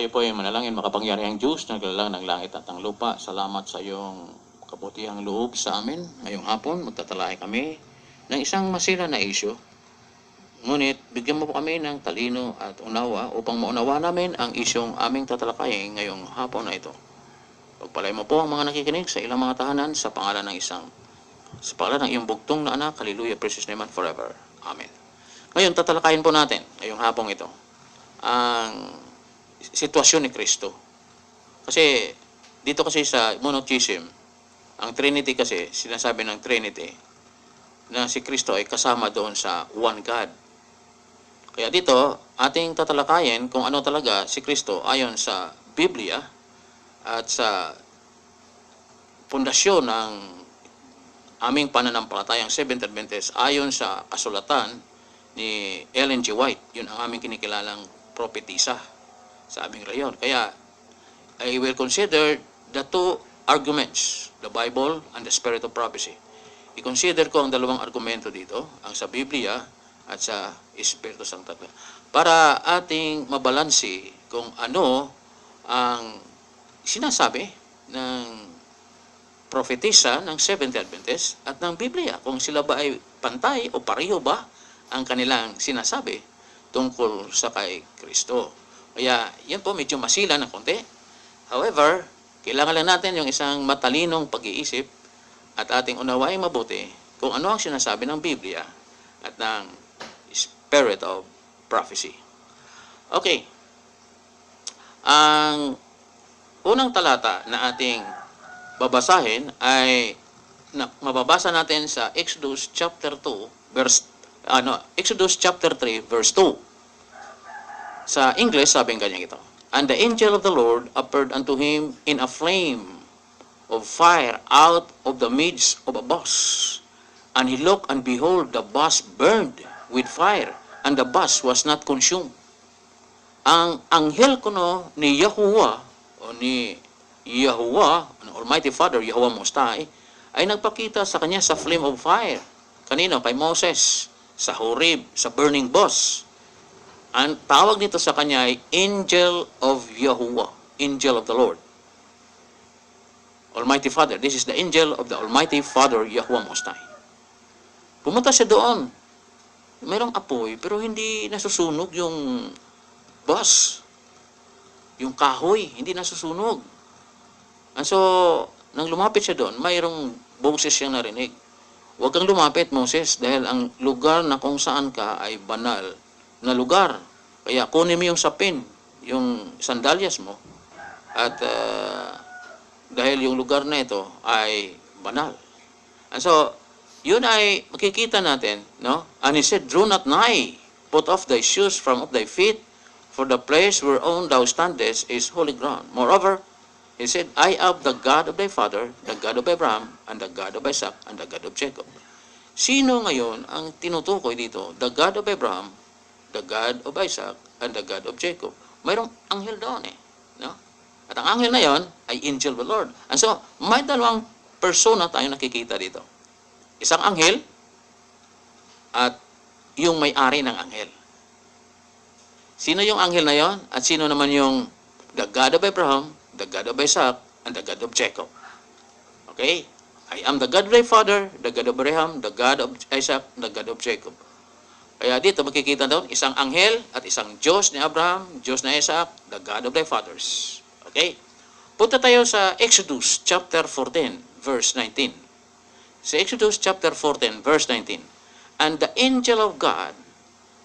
Tayo po ay manalangin, makapangyarihang Diyos, naglalang ng langit at ng lupa. Salamat sa iyong kabutihang loob sa amin. Ngayong hapon, magtatalakay kami ng isang masira na isyu. Ngunit, bigyan mo po kami ng talino at unawa upang maunawa namin ang isyong aming tatalakayin ngayong hapon na ito. Pagpalay mo po ang mga nakikinig sa ilang mga tahanan sa pangalan ng ng iyong bugtong na anak, hallelujah, precious name and forever. Amen. Ngayon, tatalakayin po natin ngayong hapong ito ang sitwasyon ni Kristo. Kasi dito kasi sa monotheism, ang Trinity kasi, sinasabi ng Trinity na si Kristo ay kasama doon sa one God. Kaya dito, ating tatalakayin kung ano talaga si Kristo ayon sa Biblia at sa pundasyon ng aming pananampalatayang Seventh Adventist ayon sa kasulatan ni Ellen G. White. Yun ang aming kinikilalang propetisa sa aming rayon. Kaya, I will consider the two arguments, the Bible and the Spirit of Prophecy. I-consider ko ang dalawang argumento dito, ang sa Biblia at sa Espiritu Santo. Para ating mabalansi kung ano ang sinasabi ng propetisa ng Seventh Adventist at ng Biblia. Kung sila ba ay pantay o pareho ba ang kanilang sinasabi tungkol sa kay Kristo. Kaya, yan po, medyo masila ng konti. However, kailangan lang natin yung isang matalinong pag-iisip at ating unawain mabuti kung ano ang sinasabi ng Biblia at ng Spirit of Prophecy. Okay. Ang unang talata na ating babasahin ay mababasa natin sa Exodus chapter 2 Exodus chapter 3 verse 2. Sa English, sabing ganyan ito. And the angel of the Lord appeared unto him in a flame of fire out of the midst of a bush. And he looked, and behold, the bush burned with fire, and the bush was not consumed. Ang anghel kuno ni Yahuwah, o ni Yahuwah, Almighty Father, Yahuwah Most High, ay nagpakita sa kanya sa flame of fire. Kanino? Kay Moses, sa Horeb, sa burning bush. Ang tawag nito sa kanya ay Angel of Yahuwah, Angel of the Lord. Almighty Father. This is the angel of the Almighty Father, Yahuwah Most High. Pumunta siya doon. Mayroong apoy, pero hindi nasusunog yung bus. Yung kahoy, hindi nasusunog. And so, nang lumapit siya doon, mayroong boses siyang narinig. Huwag kang lumapit, Moses, dahil ang lugar na kung saan ka ay banal na lugar. Kaya kunin mo yung sapin, yung sandalyas mo, at dahil yung lugar na ito ay banal. And so, yun ay makikita natin, no? And he said, draw not nigh, put off thy shoes from off thy feet, for the place whereon thou standest is holy ground. Moreover, he said, I am the God of thy father, the God of Abraham, and the God of Isaac, and the God of Jacob. Sino ngayon ang tinutukoy dito? The God of Abraham, the God of Isaac, and the God of Jacob. Mayroong anghel doon no? At ang anghel na yon ay angel of the Lord. And so, may dalawang persona tayo nakikita dito. Isang anghel at yung may-ari ng anghel. Sino yung anghel na yon? At sino naman yung the God of Abraham, the God of Isaac, and the God of Jacob? Okay? I am the God of thy father, the God of Abraham, the God of Isaac, the God of Jacob. Kaya dito makikita doon, isang anghel at isang Diyos ni Abraham, Diyos ni Isaac, the God of thy fathers. Okay? Punta tayo sa Exodus chapter 14, verse 19. Sa Exodus chapter 14, verse 19. And the angel of God,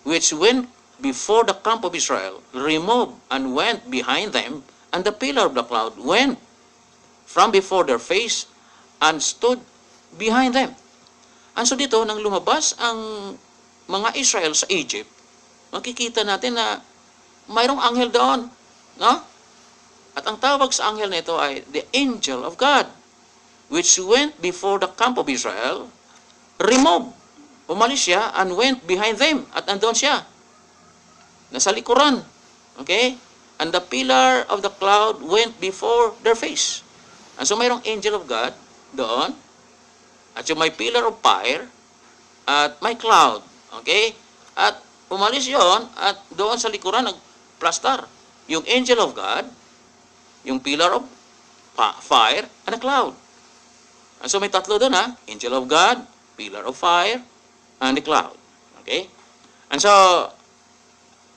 which went before the camp of Israel, removed and went behind them, and the pillar of the cloud went from before their face and stood behind them. And so dito, nang lumabas ang mga Israel sa Egypt, makikita natin na mayroong anghel doon. No? At ang tawag sa anghel na ito ay the angel of God, which went before the camp of Israel, removed. Umalis siya and went behind them. At andun siya. Nasa likuran. Okay? And the pillar of the cloud went before their face. And so mayroong angel of God doon. At yung may pillar of fire at may cloud. Okay? At umalis yon at doon sa likuran nagplastar. Yung angel of God, yung pillar of fire, and a cloud. And so may tatlo doon ha. Angel of God, pillar of fire, and the cloud. Okay? And so,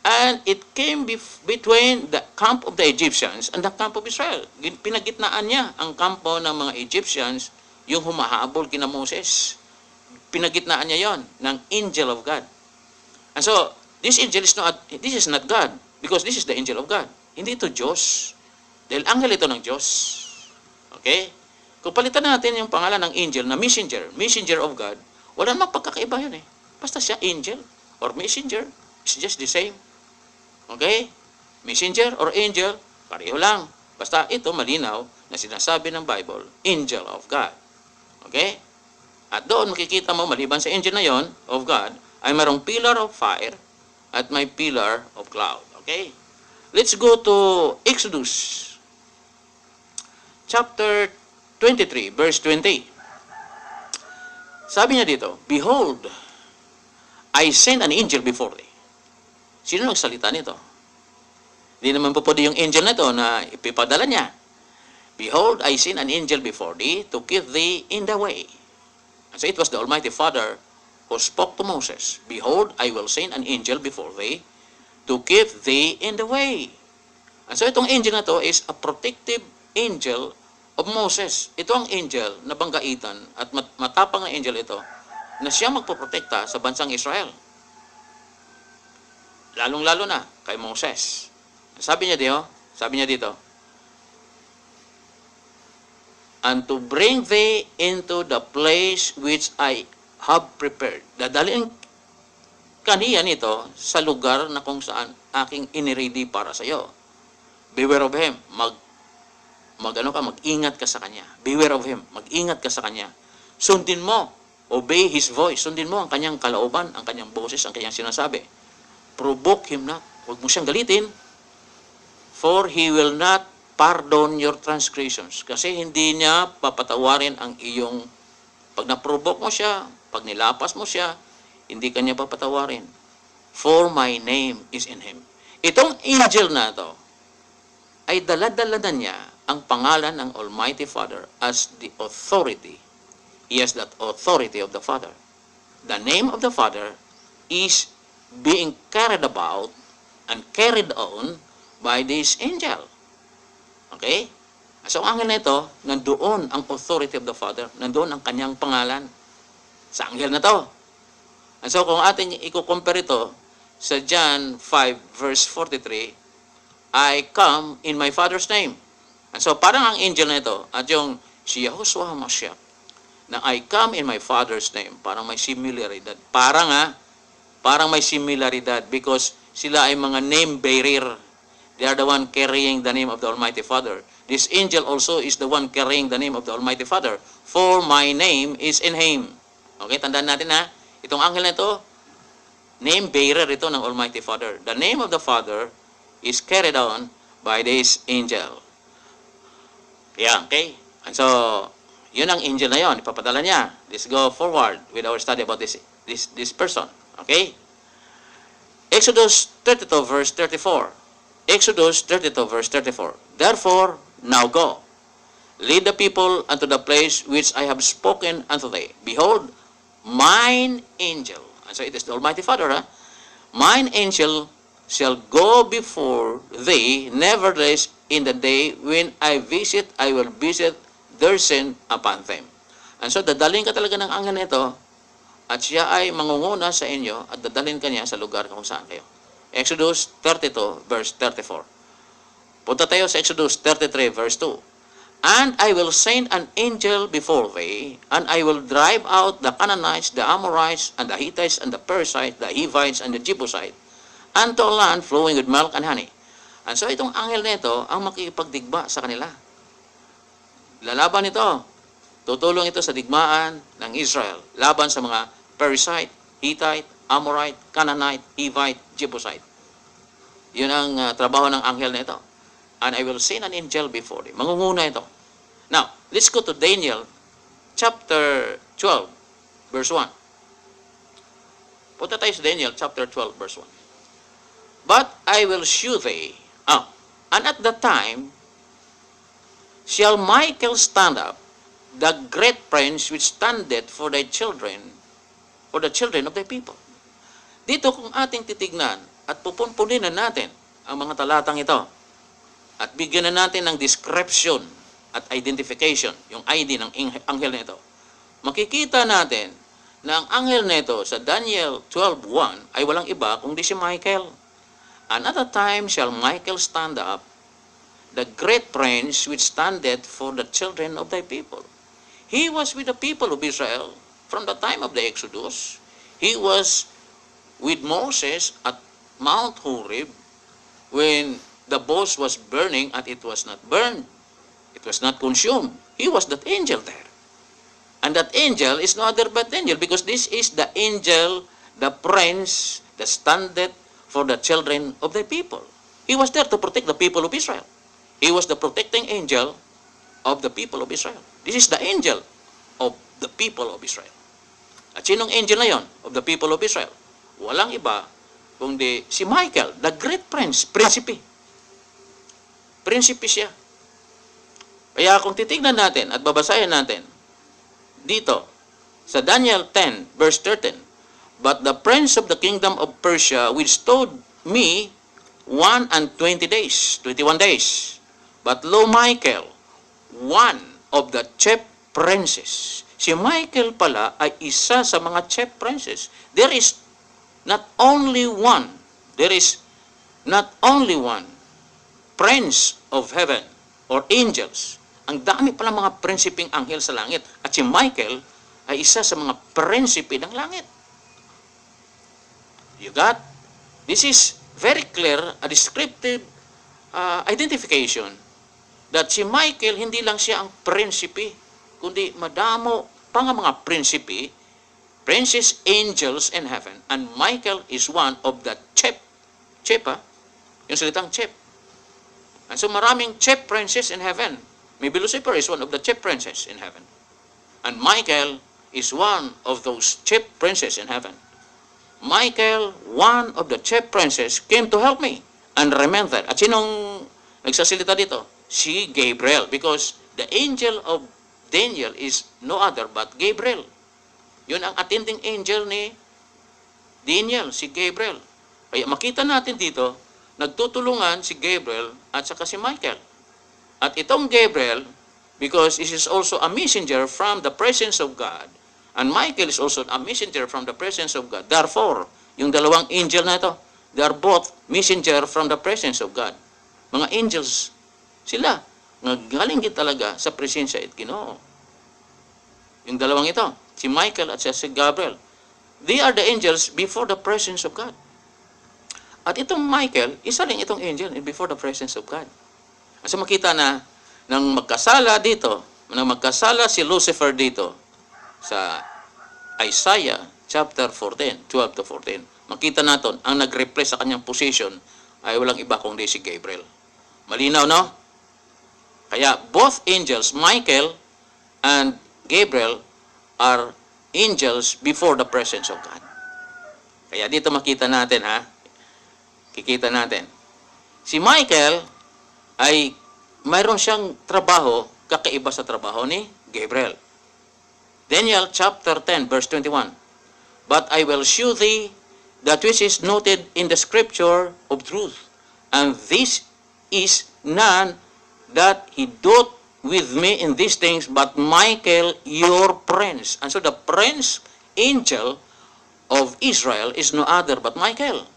and it came between the camp of the Egyptians and the camp of Israel. Pinagitnaan niya ang kampo ng mga Egyptians, yung humahabol kina Moses. Pinagitnaan niya yon ng angel of God. And so, this is not God, because this is the angel of God. Hindi ito Diyos. Dahil anghel ito ng Diyos. Okay? Kung palitan natin yung pangalan ng angel na messenger of God, wala namang pagkakaiba yun eh. Basta siya angel or messenger, it's just the same. Okay? Messenger or angel, pareho lang. Basta ito malinaw na sinasabi ng Bible, angel of God. Okay? At doon makikita mo, maliban sa angel na yon of God, ay mayroong pillar of fire at may pillar of cloud. Okay? Let's go to Exodus chapter 23, verse 20. Sabi niya dito, behold, I send an angel before thee. Sino nagsalita nito? Hindi naman po pwede yung angel na ito na ipipadala niya. Behold, I send an angel before thee to keep thee in the way. And so it was the Almighty Father who spoke to Moses. Behold, I will send an angel before thee to keep thee in the way. And so itong angel na to is a protective angel of Moses. Ito ang angel na banggaitan at matapang na angel ito na siya magpoprotekta sa bansang Israel. Lalong-lalo na kay Moses. Sabi niya dito, and to bring thee into the place which I have prepared. Dadalhin kaniya nito sa lugar na kung saan aking iniready para sa iyo. Beware of him. Mag-ingat ka sa kanya. Beware of him. Mag-ingat ka sa kanya. Sundin mo. Obey his voice. Sundin mo ang kanyang kalooban, ang kanyang boses, ang kanyang sinasabi. Provoke him not. Huwag mo siyang galitin. For he will not pardon your transgressions. Kasi hindi niya papatawarin ang iyong, pag na-provoke mo siya, pag nilapas mo siya, hindi kanya papatawarin. For my name is in him. Itong angel na ito, ay dala-dala na niya ang pangalan ng Almighty Father as the authority. He has that authority of the Father. The name of the Father is being carried about and carried on by this angel. Okay? So, ang angel na ito, nandoon ang authority of the Father, nandoon ang kanyang pangalan sa angel na to. And so, kung ating i-compare ito sa John 5 verse 43, I come in my Father's name. And so, parang ang angel na ito, at yung si Yahushua HaMashiach, na I come in my Father's name, parang may similaridad. Parang may similaridad because sila ay mga name bearer. They are the one carrying the name of the Almighty Father. This angel also is the one carrying the name of the Almighty Father. For my name is in him. Okay, tandaan natin ha. Itong angel na ito, name bearer ito ng Almighty Father. The name of the Father is carried on by this angel. Yeah, okay? And so, yun ang angel na yun. Ipapadala niya. Let's go forward with our study about this person. Okay? Exodus 32 verse 34. Exodus 32 verse 34. Therefore, now go. Lead the people unto the place which I have spoken unto thee. Behold, mine angel. And so it is the Almighty Father, mine angel shall go before thee, nevertheless, in the day when I visit, I will visit their sin upon them. And so, dadalhin ka talaga ng angel na ito, at siya ay mangunguna sa inyo, at dadalhin ka niya sa lugar kung saan kayo. Exodus 32, verse 34. Punta tayo sa Exodus 33, verse 2. And I will send an angel before thee, and I will drive out the Canaanites, the Amorites, and the Hittites, and the Perizzites, the Hivites, and the Jebusites, unto a land flowing with milk and honey. And so itong angel na ito ang makikipagdigma sa kanila. Lalaban ito. Tutulong ito sa digmaan ng Israel. Laban sa mga Perizzite, Hittite, Amorite, Canaanite, Hivite, Jebusite. Yun ang trabaho ng angel na ito. And I will send an angel before thee. Mangunguna ito. Now, let's go to Daniel chapter 12, verse 1. Punta tayo sa Daniel chapter 12, verse 1. But I will shew thee. And at that time, shall Michael stand up, the great prince which standeth for the children of the people. Dito kung ating titignan at pupunpunin na natin ang mga talatang ito at bigyan na natin ng description at identification, yung ID ng anghel na ito, makikita natin na ang anghel na ito sa Daniel 12:1 ay walang iba kundi si Michael. And at that time shall Michael stand up, the great prince which standeth for the children of thy people. He was with the people of Israel from the time of the Exodus. He was with Moses at Mount Horeb when the bush was burning and it was not burned. It was not consumed. He was that angel there. And that angel is no other but angel, because this is the angel, the prince that standeth for the children of the people. He was there to protect the people of Israel. He was the protecting angel of the people of Israel. This is the angel of the people of Israel. At sinong angel na yon of the people of Israel? Walang iba kundi si Michael, the great prince, prinsipe. Prinsipe siya. Kaya kung titignan natin at babasahin natin dito sa Daniel 10 verse 13, but the prince of the kingdom of Persia withstood me 21 days. But lo, Michael, one of the chief princes. Si Michael pala ay isa sa mga chief princes. There is not only one prince of heaven or angels. Ang dami pala mga prinsipeng anghel sa langit. At si Michael ay isa sa mga prinsipe ng langit. You got? This is very clear, a descriptive identification that si Michael hindi lang siya ang prinsipe, kundi madamo pa nga mga prinsipe, princes, angels in heaven, and Michael is one of the chief, yung salitang chief. And so maraming chief princes in heaven. Maybe Lucifer is one of the chief princes in heaven. And Michael is one of those chief princes in heaven. Michael, one of the chief princes, came to help me and remain there. At sinong nagsasalita dito? Si Gabriel, because the angel of Daniel is no other but Gabriel. Yun ang attending angel ni Daniel, si Gabriel. Kaya makita natin dito, nagtutulungan si Gabriel at saka si Michael. At itong Gabriel, because he is also a messenger from the presence of God, and Michael is also a messenger from the presence of God. Therefore, yung dalawang angel na ito, they are both messenger from the presence of God. Mga angels sila. Galing talaga sa presensya at Ginoo. Yung dalawang ito, si Michael at si Gabriel, they are the angels before the presence of God. At itong Michael, isa rin itong angel before the presence of God. So makita na, nang magkasala si Lucifer dito, sa Isaiah chapter 14, 12 to 14, makita natin, ang nag-replace sa kanyang position ay walang iba kundi si Gabriel. Malinaw, no? Kaya both angels, Michael and Gabriel, are angels before the presence of God. Kaya dito makita natin, kikita natin. Si Michael ay mayroon siyang trabaho kakaiba sa trabaho ni Gabriel. Daniel chapter 10 verse 21. But I will shew thee that which is noted in the scripture of truth, and this is none that he doth with me in these things, but Michael your prince. And so the prince angel of Israel is no other but Michael.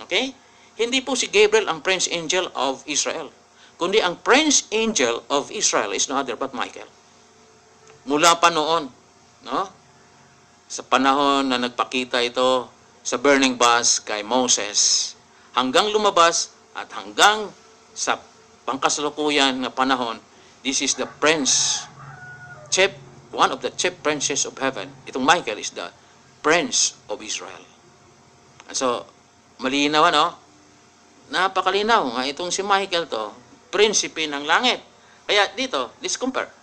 Okay? Hindi po si Gabriel ang prince angel of Israel, kundi ang prince angel of Israel is no other but Michael. Mula pa noon, no? Sa panahon na nagpakita ito sa burning bush kay Moses, hanggang lumabas at hanggang sa pangkasalukuyan na panahon, this is the prince, one of the chief princes of heaven. Itong Michael is the prince of Israel. And so, malinaw, no? Napakalinaw nga itong si Michael to, prinsipe ng langit. Kaya dito, let's compare.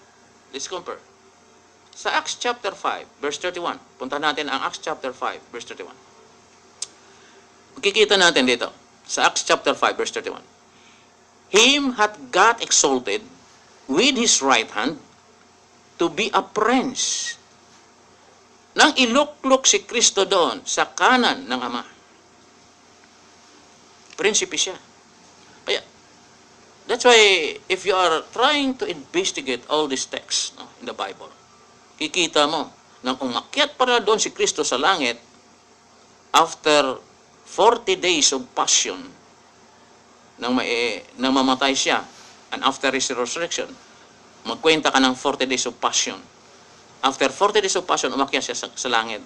Sa Acts chapter 5, verse 31. Punta natin ang Acts chapter 5, verse 31. Makikita natin dito, sa Acts chapter 5, verse 31. Him hath God exalted with His right hand to be a prince. Nang iluklok si Kristo doon sa kanan ng Ama, prinsipe siya. Kaya, that's why if you are trying to investigate all these texts in the Bible, kikita mo, nang umakyat para doon si Kristo sa langit, after 40 days of passion, nang mamatay siya, and after his resurrection, magkwenta ka ng 40 days of passion. After 40 days of passion, umakyat siya sa langit.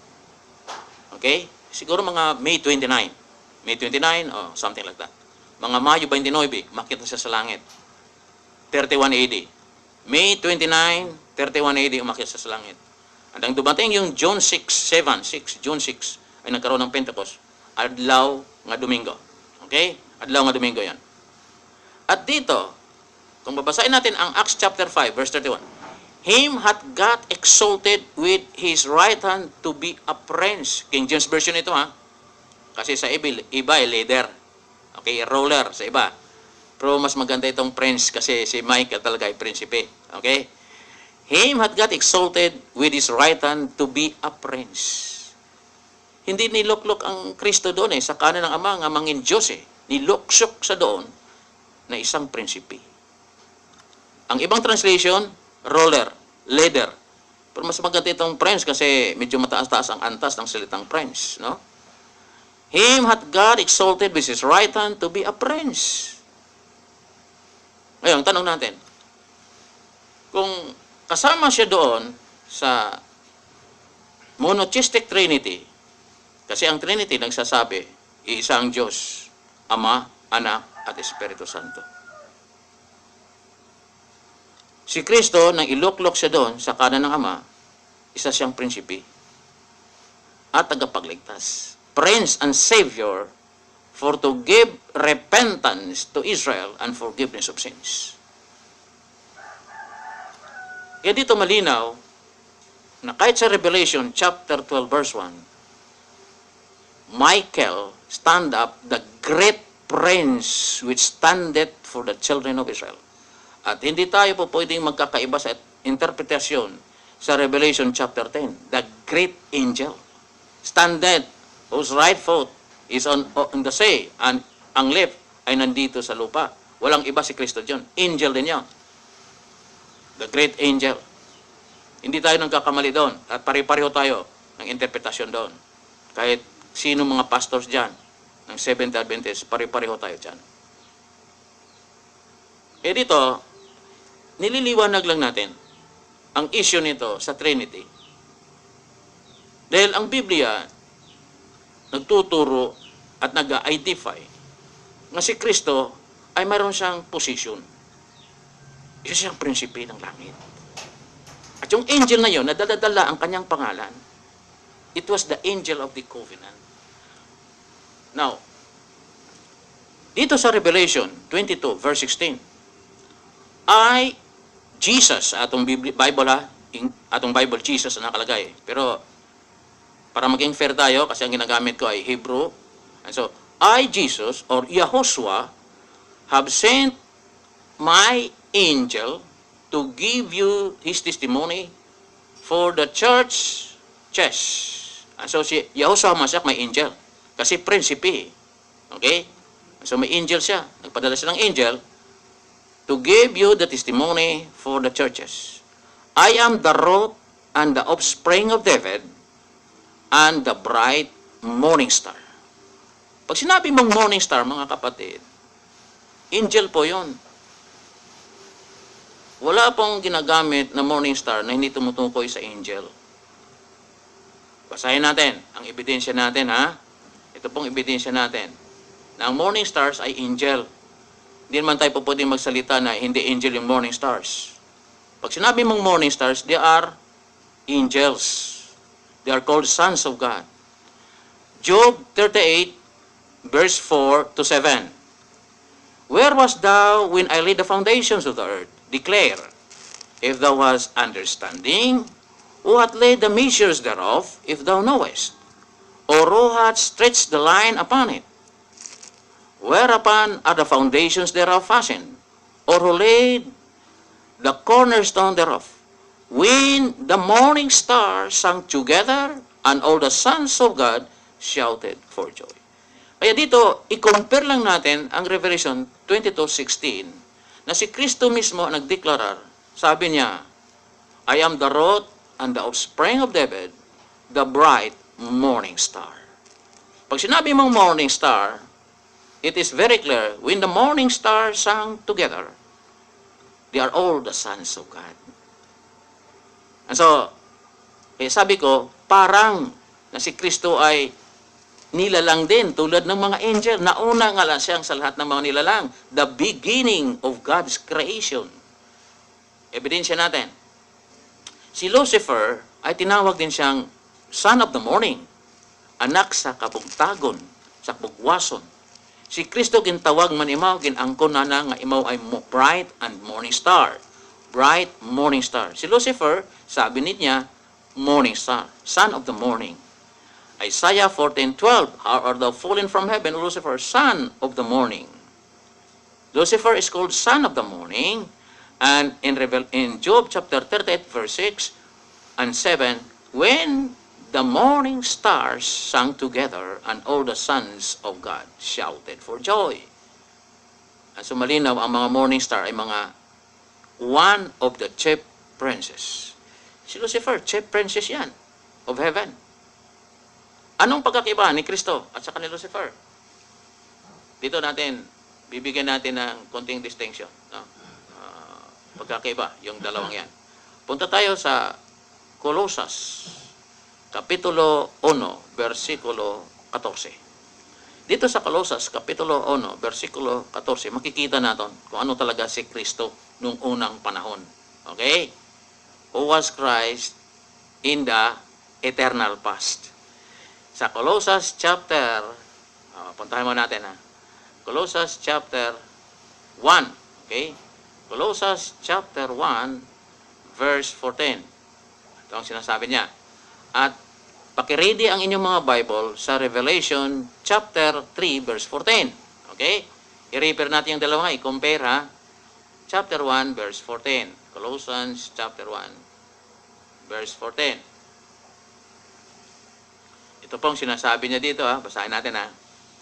Okay? Siguro mga May 29. May 29, or something like that. Mga Mayo 29, umakyat na siya sa langit. 31 AD. May 29, 31 AD, umakyat siya sa langit. At ang dumating yung June 6, June 6, ay nagkaroon ng Pentecost. Adlaw nga Domingo. Okay? Adlaw nga Domingo yan. At dito, kung babasahin natin ang Acts chapter 5, verse 31, Him hath God exalted with His right hand to be a prince. King James Version ito ha. Kasi sa iba ay leader. Okay, ruler sa iba. Pero mas maganda itong prince kasi si Michael talaga ay prinsipe. Okay? Him hath God exalted with His right hand to be a prince. Hindi niluklok ang Kristo doon sa kanan ng Ama, ng Amangin Diyos Niluksok sa doon na isang prinsipe. Ang ibang translation, ruler, leader. Pero mas maganda itong prince kasi medyo mataas-taas ang antas ng salitang prince, no? Him hath God exalted with His right hand to be a prince. Ngayon, tanong natin, kung kasama siya doon sa monotheistic Trinity, kasi ang Trinity nagsasabi, iisang Diyos, Ama, Anak, at Espiritu Santo. Si Kristo, nang iluklok siya doon sa kanan ng Ama, isa siyang prinsipe at tagapagligtas. Prince and Savior for to give repentance to Israel and forgiveness of sins. Kaya dito malinaw na kahit sa Revelation chapter 12 verse 1, Michael stand up, the great prince which standeth for the children of Israel. At hindi tayo po pwedeng magkakaiba sa interpretasyon sa Revelation chapter 10. The great angel standeth, whose right foot is on the sea, and ang left ay nandito sa lupa. Walang iba si Kristo diyon. Angel din yan. The great angel. Hindi tayo nagkakamali doon. At pare-pareho tayo ng interpretasyon doon. Kahit sino mga pastors dyan ng Seventh Adventist, pare-pareho tayo dyan. Dito, nililiwanag lang natin ang issue nito sa Trinity. Dahil ang Biblia nagtuturo at nag-identify na si Kristo ay mayroon siyang position. Isa siyang prinsipe ng langit. At yung angel na yun, nadala-dala ang kanyang pangalan. It was the angel of the covenant. Now, dito sa Revelation 22 verse 16, Jesus, atong Bible atong Bible Jesus ang nakalagay. Pero para maging fair tayo, kasi ang ginagamit ko ay Hebrew. And so, Jesus, or Yahushua, have sent my angel to give you his testimony for the churches. And so, si Yahushua Mashiach may angel. Kasi prinsipe. Okay? So, may angel siya. Nagpadala siya ng angel to give you the testimony for the churches. I am the root and the offspring of David and the bright morning star. Pag sinabi mong morning star, mga kapatid, angel po yun. Wala pong ginagamit na morning star na hindi tumutukoy sa angel. Basahin natin ang ebidensya natin, ha? Ito pong ebidensya natin. Na ang morning stars ay angel. Hindi naman tayo po pwedeng magsalita na hindi angel yung morning stars. Pag sinabi mong morning stars, they are angels. They are called sons of God. Job 38, verse 4 to 7. Where wast thou when I laid the foundations of the earth? Declare, if thou hast understanding, who hath laid the measures thereof, if thou knowest? Or who hath stretched the line upon it? Whereupon are the foundations thereof fastened? or who laid the cornerstone thereof. When the morning star sang together, and all the sons of God shouted for joy. Kaya dito, i-compare lang natin ang Revelation 22:16 na si Kristo mismo nagdeklarar. Sabi niya, I am the root and the offspring of David, the bright morning star. Pag sinabi mong morning star, it is very clear, when the morning star sang together, they are all the sons of God. And so, sabi ko, parang na si Kristo ay nilalang din tulad ng mga angel. Nauna nga lang siyang sa lahat ng mga nilalang. The beginning of God's creation. Ebidensya natin. Si Lucifer ay tinawag din siyang son of the morning. Anak sa kabugtagon, sa kabugwason. Si Kristo gintawag man imaw, ginangkon na nga imaw ay bright and morning star. Bright morning star. Si Lucifer, sabi niya, morning star, son of the morning. Isaiah 14:12, how art thou fallen from heaven, Lucifer, son of the morning. Lucifer is called son of the morning, and in Job chapter 38, verse 6 and 7, when the morning stars sang together, and all the sons of God shouted for joy. At so malinaw, ang mga morning star ay mga one of the chief princes. Si Lucifer, chief princess yan of heaven. Anong pagkakaiba ni Kristo at saka ni Lucifer? Dito natin, bibigyan natin ng konting distinction. No? Pagkakaiba, yung dalawang yan. Punta tayo sa Colosas, Kapitulo 1, versikulo 14. Dito sa Colosas, Kapitulo 1, versikulo 14, makikita natin kung ano talaga si Kristo nung unang panahon. Okay? Who was Christ in the eternal past. Sa Colosas chapter, puntahan mo natin Colosas chapter 1, okay? Colosas chapter 1, verse 14. Ito ang sinasabi niya. At pakiready ang inyong mga Bible sa Revelation chapter 3, verse 14. Okay? I-refer natin yung dalawa, i-compare Chapter 1, verse 14. Colossians chapter 1, verse 14. Ito pong sinasabi niya dito, basahin natin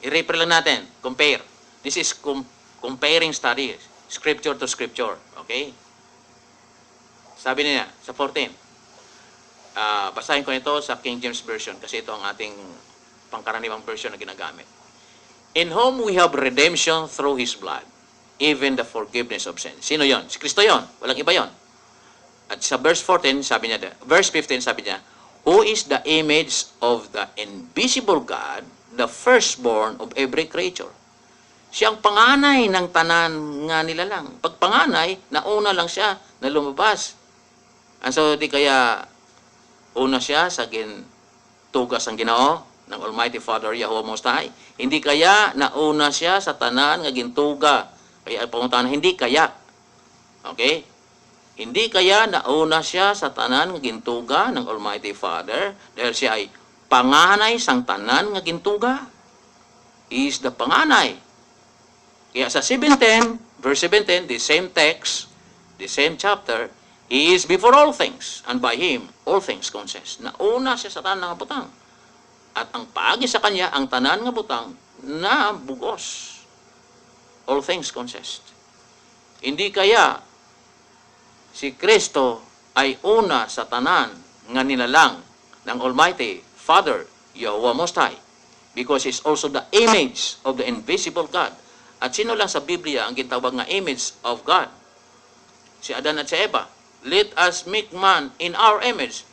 I-refer lang natin, compare. This is comparing studies, scripture to scripture, okay? Sabi niya sa 14. Basahin ko ito sa King James Version kasi ito ang ating pangkaraniwang version na ginagamit. In whom we have redemption through His blood, even the forgiveness of sins. Sino yon? Si Kristo yon. Walang iba yon. At sa verse 14, sabi niya, verse 15, sabi niya, who is the image of the invisible God, the firstborn of every creature. Siyang panganay ng tanan nga nila lang. Pag panganay, nauna lang siya na lumabas. And so, di kaya una siya sa tugas ang Ginoo ng Almighty Father Yahweh Most High. Hindi kaya nauna siya sa tanan nga gintuga. Kaya pumuntahan, hindi kaya. Okay? Hindi kaya nauna siya sa tanan nga gintuga ng Almighty Father dahil siya ay panganay sang tanan nga gintuga. He is the panganay. Kaya sa 17, verse 17, the same text, the same chapter, He is before all things, and by Him all things consist. Nauna siya sa tanan nga butang. At ang paagi sa Kanya, ang tanan nga butang na bugos. All things consist. Hindi kaya si Kristo ay una sa tanan nga nilalang ng Almighty Father, Yahweh Most High, because He's also the image of the invisible God. At sino lang sa Biblia ang gitawag nga image of God? Si Adan at si Eva. Let us make man in our image.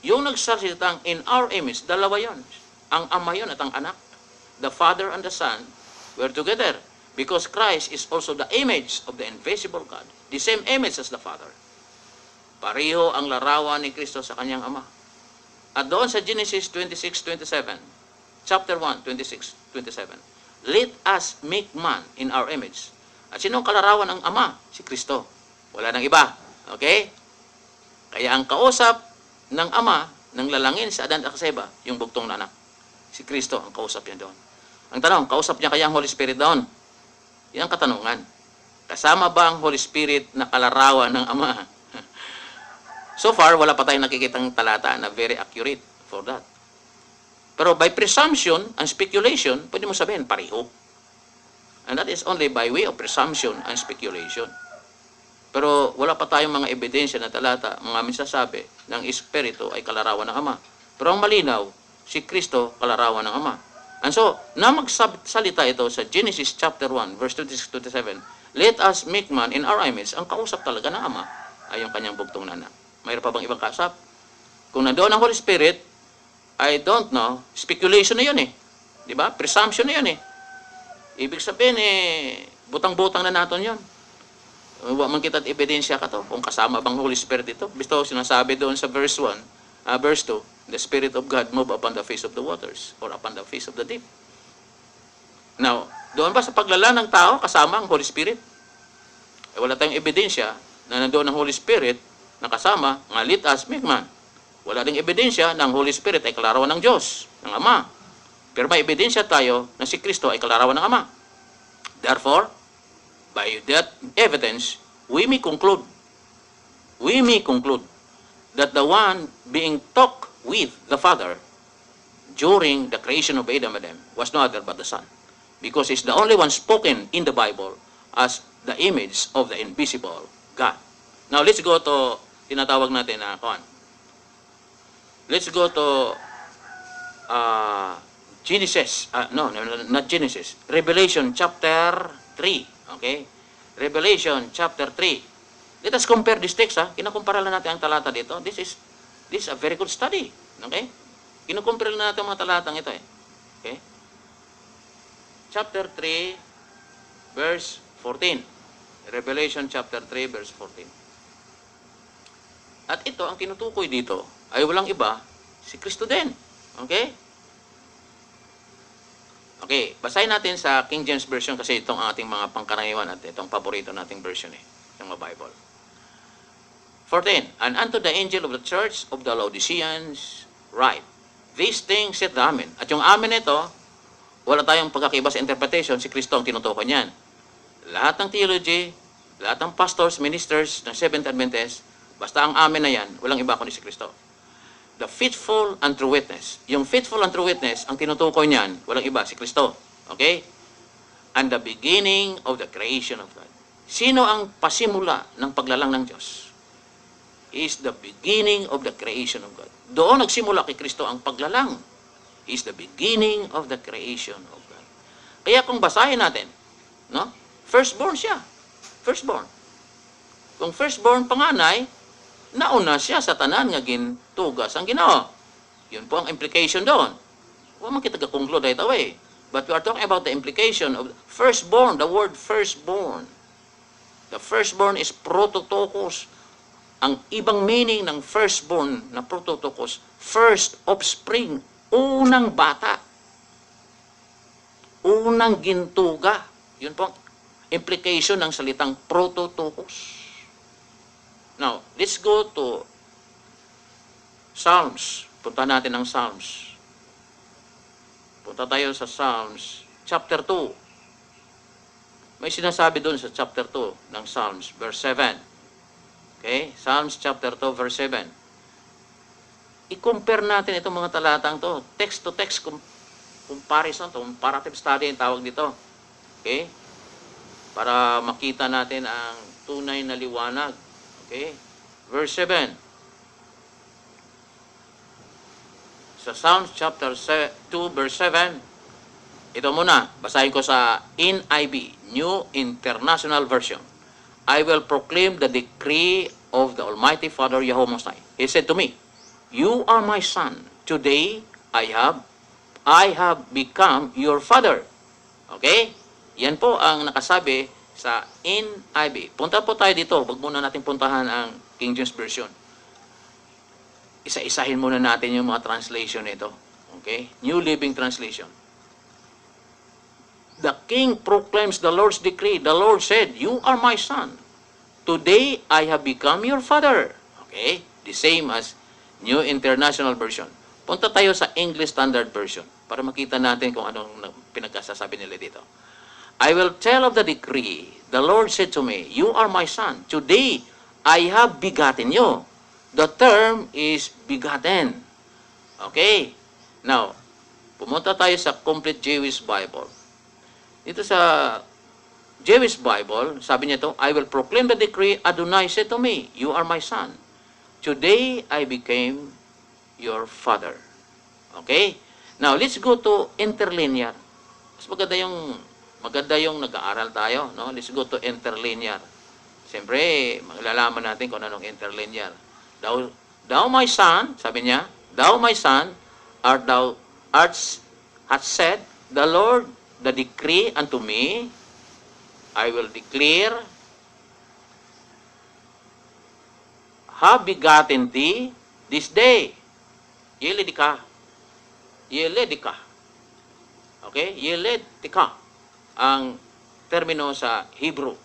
Yung nagsasalitang in our image, dalawa yon. Ang Ama yon at ang Anak. The Father and the Son were together. Because Christ is also the image of the invisible God. The same image as the Father. Pareho ang larawan ni Kristo sa kanyang Ama. At doon sa Genesis 26:27, chapter 1, 26:27, let us make man in our image. At sinong kalarawan ng Ama? Si Kristo. Wala nang iba. Okay? Kaya ang kausap ng Ama, ng lalangin sa Adan at Eva, yung bugtong na anak. Si Kristo ang kausap niya doon. Ang tanong, kausap niya kaya ang Holy Spirit doon? Yan ang katanungan. Kasama ba ang Holy Spirit na kalarawan ng Ama? So far, wala pa tayong nakikitang talata na very accurate for that. Pero by presumption and speculation, pwede mo sabihin, pareho. And that is only by way of presumption and speculation. Pero wala pa tayong mga ebidensya na talata, mga mensasabi ng Espiritu ay kalarawan ng Ama. Pero ang malinaw, si Kristo kalarawan ng Ama. And so, na magsalita ito sa Genesis chapter 1, verse 26-27, let us make man in our image. Ang kausap talaga ng Ama ay yung kanyang bugtong na anak. Mayroon pa bang ibang kausap? Kung nandoon ang Holy Spirit, I don't know, speculation na yun eh. Di ba? Presumption na yun eh. Ibig sabihin butang-butang na natin yun. Huwag man kita ebidensya ka to, kung kasama bang Holy Spirit ito. Bisto sinasabi doon sa verse 1, verse 2, the Spirit of God move upon the face of the waters or upon the face of the deep. Now, doon ba sa paglala ng tao, kasama ang Holy Spirit? Wala tayong ebidensya na nandoon ang Holy Spirit na kasama, nga let us make man. Wala ding ebidensya na ang Holy Spirit ay kalarawan ng Diyos, ng Ama. Pero may ebidensya tayo na si Kristo ay kalarawan ng Ama. Therefore, by that evidence, we may conclude that the one being talked with the Father during the creation of Adam and Eve was no other but the Son. Because he's the only one spoken in the Bible as the image of the invisible God. Now, let's go to, tinatawag natin na, let's go to Genesis, not Genesis, Revelation chapter 3, okay? Revelation chapter 3. Let us compare this text, Kinakumpara lang natin ang talata dito. This is a very good study, okay? Kinukumpara lang natin ang mga talatang ito, okay? Chapter 3, verse 14. Revelation chapter 3, verse 14. At ito, ang tinutukoy dito, ay walang iba, si Kristo din. Okay? Okay, basahin natin sa King James Version kasi itong ating mga pangkaraniwan at itong paborito nating version ng Bible. 14. And unto the angel of the church of the Laodiceans write, these things saith the Amen. At yung Amen ito, wala tayong pagkakaiba sa interpretation, si Kristo ang tinutukoy niyan. Lahat ng theology, lahat ng pastors, ministers ng Seventh Adventist, basta ang Amen na yan, walang iba kundi si Kristo. The faithful and true witness. Yung faithful and true witness, ang tinutukoy niyan, walang iba, si Kristo. Okay? And the beginning of the creation of God. Sino ang pasimula ng paglalang ng Diyos? Is the beginning of the creation of God. Doon nagsimula kay Kristo ang paglalang. Is the beginning of the creation of God. Kaya kung basahin natin, no? Firstborn siya. Firstborn. Kung firstborn panganay, nauna siya sa tanan nga gintugas ang Ginoo. Yun po ang implication doon. Huwag man kita conclude right away. But we are talking about the implication of firstborn, the word firstborn. The firstborn is prototokos. Ang ibang meaning ng firstborn na prototokos, first offspring, unang bata. Unang gintuga. Yun po ang implication ng salitang prototokos. Now, let's go to Psalms. Punta natin ang Psalms. Punta tayo sa Psalms, chapter 2. May sinasabi doon sa chapter 2 ng Psalms, verse 7. Okay? Psalms chapter 2, verse 7. I-compare natin itong mga talatang to. Text-to-text comparison, comparative study ang tawag dito. Okay? Para makita natin ang tunay na liwanag. Okay? Verse 7. Sa Psalms chapter 2, verse 7, ito muna, basahin ko sa NIV, New International Version. I will proclaim the decree of the Almighty Father, Yahweh Most High. He said to me, you are my son. Today, I have become your father. Okay? Yan po ang nakasabi sa NIV. Punta po tayo dito. Wag muna natin puntahan ang King James Version. Isa-isahin muna natin yung mga translation nito. Okay? New Living Translation. The king proclaims the Lord's decree. The Lord said, you are my son. Today, I have become your father. Okay? The same as New International Version. Punta tayo sa English Standard Version para makita natin kung anong pinagkasasabi nila dito. I will tell of the decree. The Lord said to me, you are my son. Today, I have begotten you. The term is begotten. Okay? Now, pumunta tayo sa Complete Jewish Bible. Dito sa Jewish Bible, sabi niya to, I will proclaim the decree, Adonai said to me, you are my son. Today, I became your father. Okay? Now, let's go to interlinear. Mas maganda yung nag-aaral tayo, no? Let's go to interlinear. Siyempre, malalaman natin kung anong interlinear. Thou my son, sabi niya, thou my son, hast said, the Lord, the decree unto me, I will declare, have begotten thee this day. Yeledika. Yeledika. Okay? Yeledika. Ang termino sa Hebrew.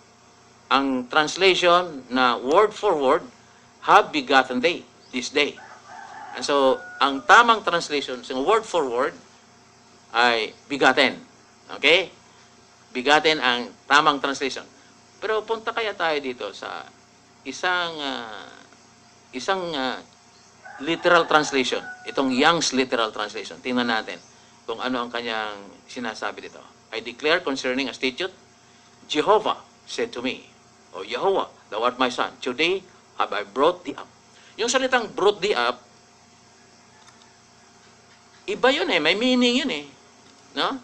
Ang translation na word for word, have begotten thee this day. And so, ang tamang translation sa word for word ay begotten. Okay? Begotten ang tamang translation. Pero punta kaya tayo dito sa isang literal translation. Itong Young's literal translation. Tingnan natin kung ano ang kanyang sinasabi dito. I declare concerning a statute, Jehovah said to me, O Jehovah, thou art my son. Today have I brought thee up. Yung salitang brought thee up, iba yun eh. May meaning yun eh. No?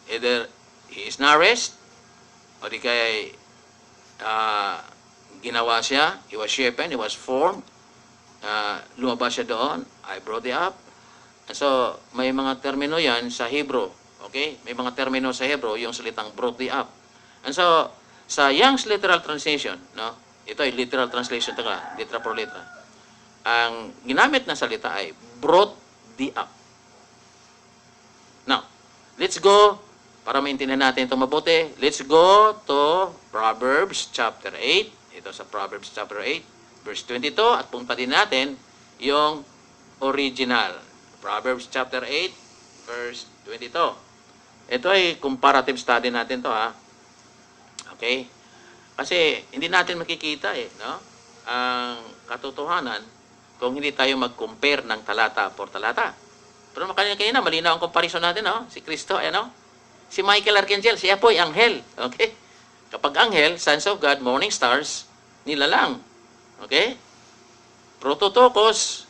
Either he is nourished, o di kaya ginawa siya, he was shapen, he was formed, lumabas siya doon, I brought thee up. And so, may mga termino yan sa Hebrew. Okay? May mga termino sa Hebrew, yung salitang brought thee up. And so, sa Young's literal translation, no? Ito ay literal translation, literal per literal. Ang ginamit na salita ay brought thee up. Now, let's go, para maintindihan natin ito mabuti, let's go to Proverbs chapter 8. Ito sa Proverbs chapter 8, verse 22, at punta din natin yung original. Proverbs chapter 8, verse 22. Ito ay comparative study natin to, ha. Okay? Kasi hindi natin makikita no? Ang katotohanan kung hindi tayo mag-compare ng talata por talata. Pero kanina malinaw ang comparison natin, no? Si Kristo, si Michael Archangel, siya po ay anghel. Okay? Kapag anghel, sons of God, morning stars, nilalang. Okay? Prototokos,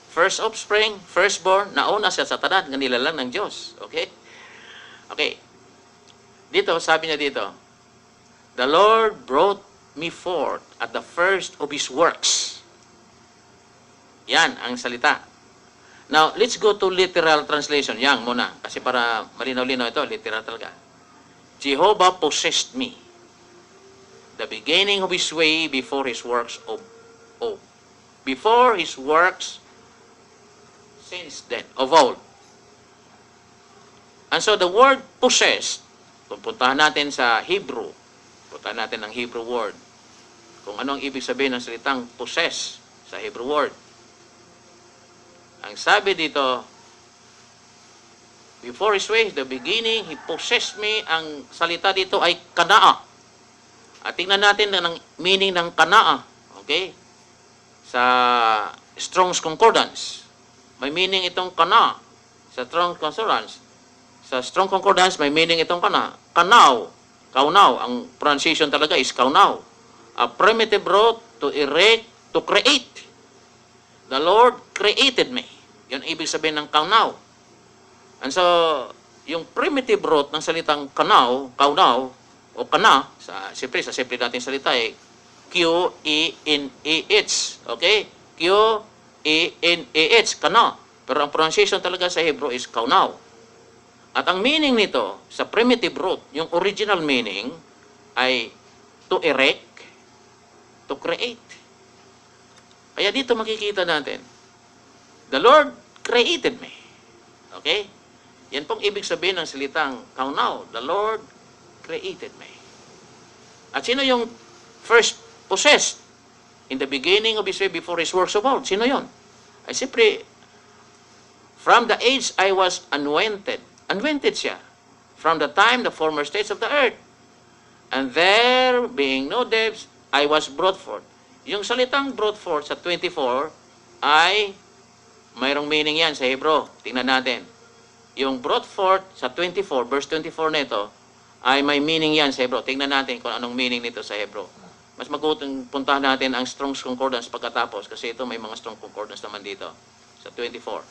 first offspring, firstborn, nauna siya sa tanan, ng nilalang ng Diyos. Okay? Okay. Dito, sabi niya dito, the Lord brought me forth at the first of His works. Yan ang salita. Now, let's go to literal translation. Yang muna. Kasi para malinaw-linaw ito, literal talaga. Jehovah possessed me. The beginning of His way before His works before His works since then, of old. And so the word possessed, kung puntahan natin sa Hebrew, puntahan natin ang Hebrew word, kung ano ang ibig sabihin ng salitang possess sa Hebrew word. Ang sabi dito, before His ways, the beginning, He possessed me. Ang salita dito ay kanaa. At tingnan natin ang meaning ng kanaa. Okay? Sa Strong's Concordance. May meaning itong kana. Sa Strong's Concordance. Sa Strong Concordance, may meaning itong kana. Kanaw. Kaunaw. Ang pronunciation talaga is kaunaw. A primitive root to erect, to create. The Lord created me. Yan ibig sabihin ng kaunaw. And so, yung primitive root ng salitang kanaw, kaunaw, o kana, siyempre, sa simple natin salita ay Q-E-N-A-H. Okay? Q-E-N-A-H. Kana. Pero ang pronunciation talaga sa Hebrew is kaunaw. At ang meaning nito, sa primitive root, yung original meaning ay to erect, to create. Kaya dito makikita natin, the Lord created me. Okay? Yan pong ibig sabihin ng salitang kaunaw. The Lord created me. At sino yung first possessed in the beginning of His way before His works of old? Sino yon? Ay siyempre, from the age I was anointed. Anointed siya. from the time the former states of the earth. And there being no depths, I was brought forth. Yung salitang brought forth sa 24 ay mayroong meaning yan sa Hebrew. Tingnan natin. Yung brought forth sa 24, verse 24 nito, ay may meaning yan sa Hebrew. Tingnan natin kung anong meaning nito sa Hebrew. Mas mabuting puntahan natin ang Strong's Concordance pagkatapos kasi ito may mga Strong's Concordance naman dito sa 24.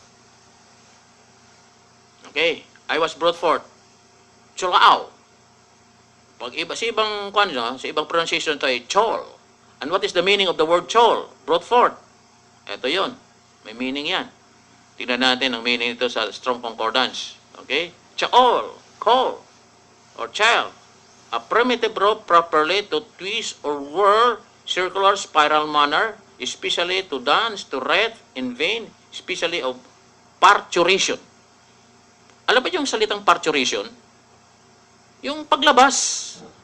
Okay. I was brought forth. Chulao. Pag iba, sa ibang sa ibang pronunciation ito ay chol. And what is the meaning of the word chol? Brought forth. Ito yon. May meaning yan. Tingnan natin ang meaning nito sa Strong Concordance. Okay? Chaol, call, or child. A primitive rope properly to twist or whirl circular spiral manner, especially to dance, to wreath in vain, especially of parturition. Alam ba yung salitang parturition? Yung paglabas.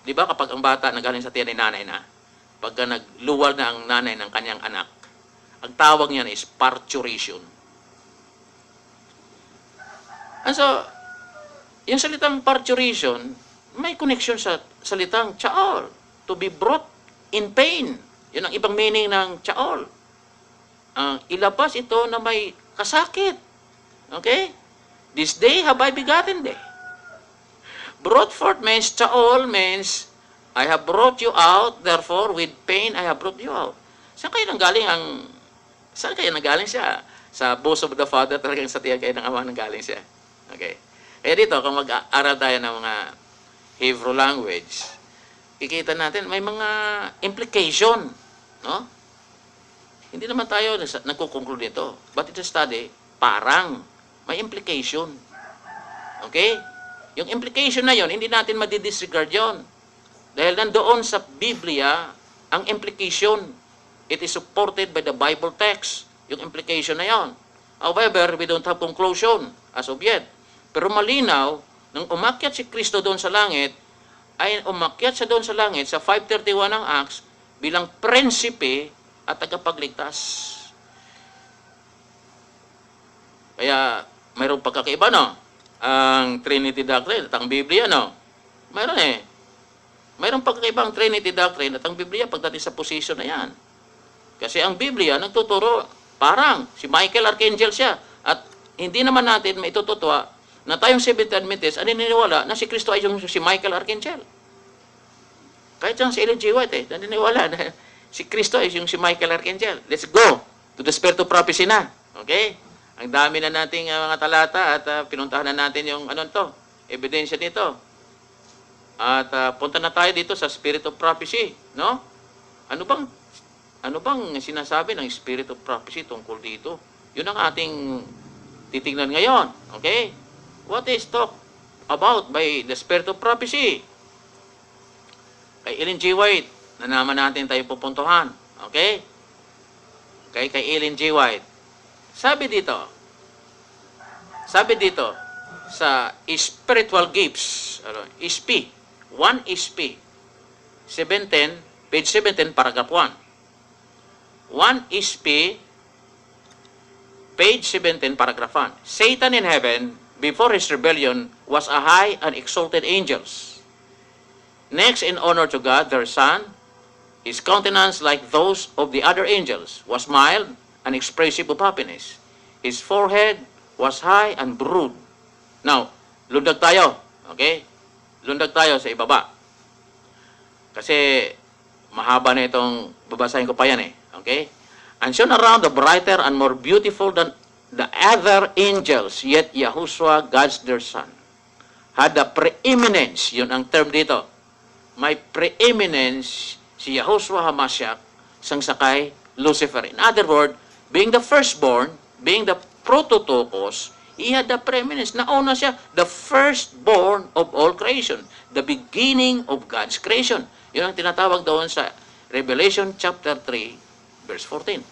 Di ba kapag ang bata nagaling sa tiyan ni nanay na, pagka nagluwal na ang nanay ng kanyang anak, ang tawag niyan is parturition. And so, yung salitang parturition, may connection sa salitang chaol, to be brought in pain. Yun ang ibang meaning ng chaol. Ilabas ito na may kasakit. Okay? This day have I begotten thee. Brought forth means, chaol means, I have brought you out, therefore with pain I have brought you out. Saan kayo nanggaling siya? Sa bosom of the Father, talagang sa tiyan kayo ng Ama nanggaling siya. Okay. Kaya dito, kung mag-aaral tayo ng mga Hebrew language, kikita natin may mga implication. No? Hindi naman tayo nagkukonclude nito. But it's a study, parang may implication. Okay? Yung implication na yon, hindi natin madidisregard yon. Dahil nandoon sa Biblia, ang implication, it is supported by the Bible text. Yung implication na yon. However, we don't have conclusion as of yet. Pero malinaw, nang umakyat si Kristo doon sa langit, ay umakyat siya doon sa langit sa 5:31 ng Acts bilang prinsipe at tagapagligtas. Kaya, mayroong pagkakaiba, no? Ang Trinity Doctrine at ang Biblia, no? Mayroon eh. Mayroong pagkakaibang Trinity Doctrine at ang Biblia pagdating sa position na yan. Kasi ang Biblia nagtuturo, parang si Michael Archangel siya. At hindi naman natin maitututwa na tayong Seventh Adventists naniniwala na si Kristo ay yung si Michael Archangel. Kahit yung si Ellen G. White naniniwala na si Kristo ay yung si Michael Archangel. Let's go to the Spirit of Prophecy na. Okay? Ang dami na nating mga talata at pinuntahan na natin yung ebidensya nito. At punta na tayo dito sa Spirit of Prophecy, no? Ano bang sinasabi ng Spirit of Prophecy tungkol dito? Yun ang ating titingnan ngayon, okay? What is talked about by the Spirit of Prophecy? Kay Ellen G. White, na naman natin tayo pupuntuhan, okay? Kay Ellen G. White. Sabi dito sa spiritual gifts, ISP, 1 ISP, 710, page 17, paragraph 1. 1 ISP, page 17, paragraph 1. Satan in heaven, before his rebellion, was a high and exalted angels. Next in honor to God, their Son, his countenance like those of the other angels, was mild and expressive of happiness. His forehead was high and broad. Now, lundag tayo. Okay? Lundag tayo sa ibaba. Kasi mahaba na itong babasahin ko pa yan eh. Okay? And shone around the brighter and more beautiful than the other angels, yet Yahushua, God's their Son, had the preeminence. Yun ang term dito. May preeminence si Yahushua HaMashiach sangsakay Lucifer. In other words, being the firstborn, being the prototokos, he had the preeminence. Nauna siya, the firstborn of all creation. The beginning of God's creation. Yun ang tinatawag doon sa Revelation chapter 3, verse 14.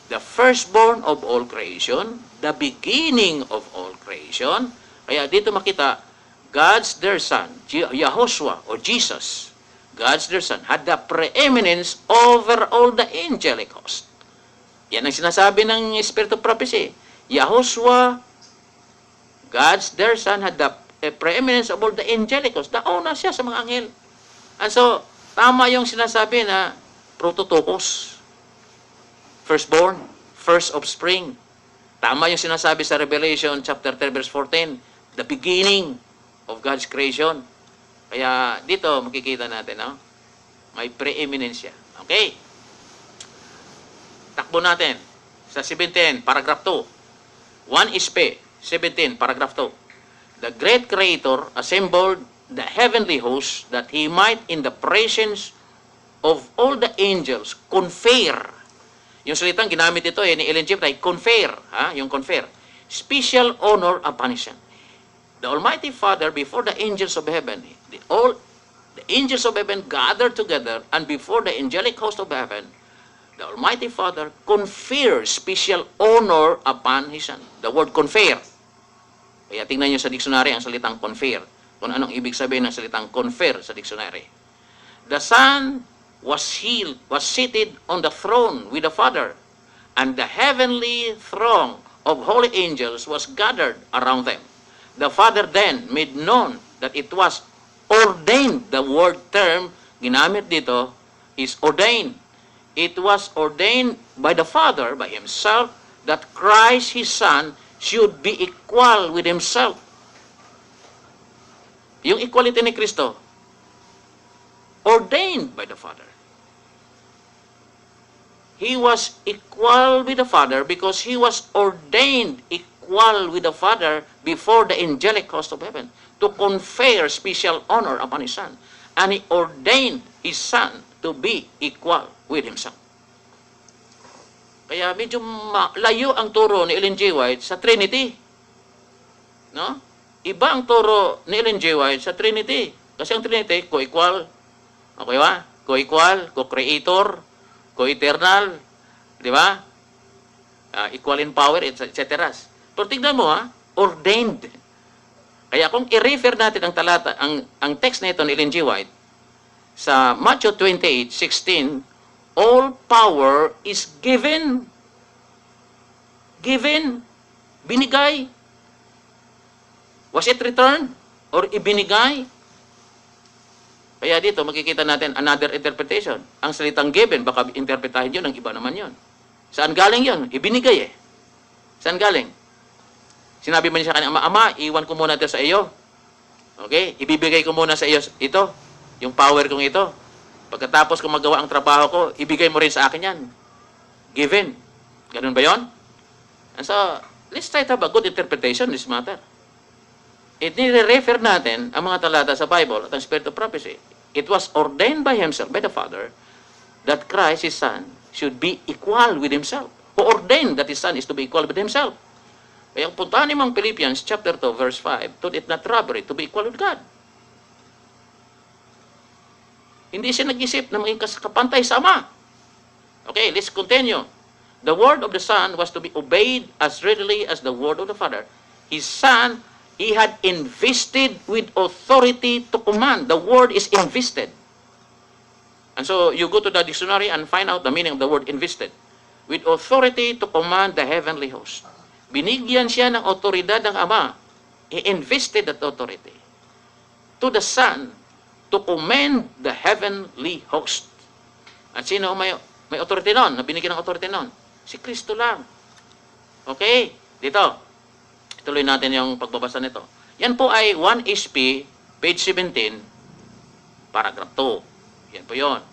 The firstborn of all creation, the beginning of all creation. Kaya dito makita, God's their Son, Yahushua or Jesus, God's their Son, had the preeminence over all the angelic host. Yan ang sinasabi ng Spirit of Prophecy. Yahushua, God's their Son, had the preeminence of all the angelic hosts. Nauna siya sa mga anghel. And so, tama yung sinasabi na prototokos, firstborn, first of spring. Tama yung sinasabi sa Revelation chapter 3 verse 14, the beginning of God's creation. Kaya dito makikita natin, no? May preeminence siya. Okay? Takbo natin sa 17, paragraph 2. 1 Ispe, 17, paragraph 2. The great Creator assembled the heavenly host that He might in the presence of all the angels confer. Yung salitang ginamit ito ni Ellen G. White, confer. Yung confer. Special honor upon His Son. The Almighty Father before the angels of heaven, the angels of heaven gathered together, and before the angelic host of heaven, the Almighty Father confers special honor upon His Son. The word confer. Kaya tingnan nyo sa dictionary ang salitang confer. Kung anong ibig sabihin ng salitang confer sa dictionary. The Son was seated on the throne with the Father, and the heavenly throng of holy angels was gathered around them. The Father then made known that it was ordained. The word term ginamit dito is ordained. It was ordained by the Father, by Himself, that Christ, His Son, should be equal with Himself. Yung equality ni Kristo, ordained by the Father. He was equal with the Father because He was ordained equal with the Father before the angelic host of heaven to confer special honor upon His Son. And He ordained His Son to be equal with Himself. Kaya medyo layo ang turo ni Ellen G. White sa Trinity. No? Iba ang turo ni Ellen G. White sa Trinity. Kasi ang Trinity, co-equal. Okay ba? Co-equal, co-creator, co-eternal. Di ba? Equal in power, etc. Pero tignan mo, ordained. Kaya kung i-refer natin ang talata, ang text na ito ni Ellen G. White, sa Matthew 28:16, all power is given, binigay. Was it returned or ibinigay? Kaya dito makikita natin another interpretation. Ang salitang given, baka interpretahin yun, ang iba naman yun. Saan galing yun? Ibinigay Saan galing? Sinabi man niya sa kanya, Ama, iwan ko muna ito sa iyo. Okay? Ibibigay ko muna sa iyo ito. Yung power kong ito. Pagkatapos kung magawa ang trabaho ko, ibigay mo rin sa akin yan. Given. Ganun ba yon? And so, let's try to have a good interpretation in this matter. Nire-refer natin ang mga talata sa Bible at ang Spirit of Prophecy. It was ordained by Himself, by the Father, that Christ, His Son, should be equal with Himself. Who ordained that His Son is to be equal with Himself. Kaya ang puntahan ni Mang Philippians chapter 2, verse 5, thought it not robbery to be equal with God. Hindi siya nag-isip na maging kapantay sa Ama. Okay, let's continue. The word of the Son was to be obeyed as readily as the word of the Father. His Son, He had invested with authority to command. The word is invested. And so, you go to the dictionary and find out the meaning of the word invested. With authority to command the heavenly host. Binigyan siya ng otoridad ng Ama. He invested that authority to the Son to command the heavenly host. At sino may authority noon? Na binigyan ng authority noon? Si Kristo lang. Okay? Dito. Tuloy natin yung pagbabasa nito. Yan po ay 1 HP, page 17, paragraph 2. Yan po yun.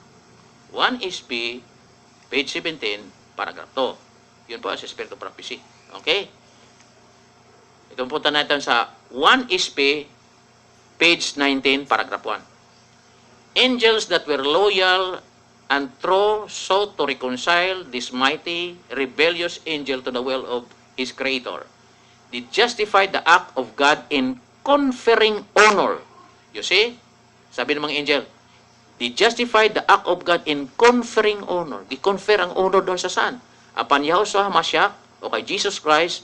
1 HP, page 17, paragraph 2. Yun po sa Spirit of Prophecy. Okay? Ito punta natin sa 1 HP, page 19, paragraph 1. Angels that were loyal and true sought to reconcile this mighty, rebellious angel to the will of his Creator. They justified the act of God in conferring honor. You see? Sabi ng mga angel, they justified the act of God in conferring honor. I-confer ang honor doon sa Son. Upon Yahushua Mashiach, o kay Jesus Christ,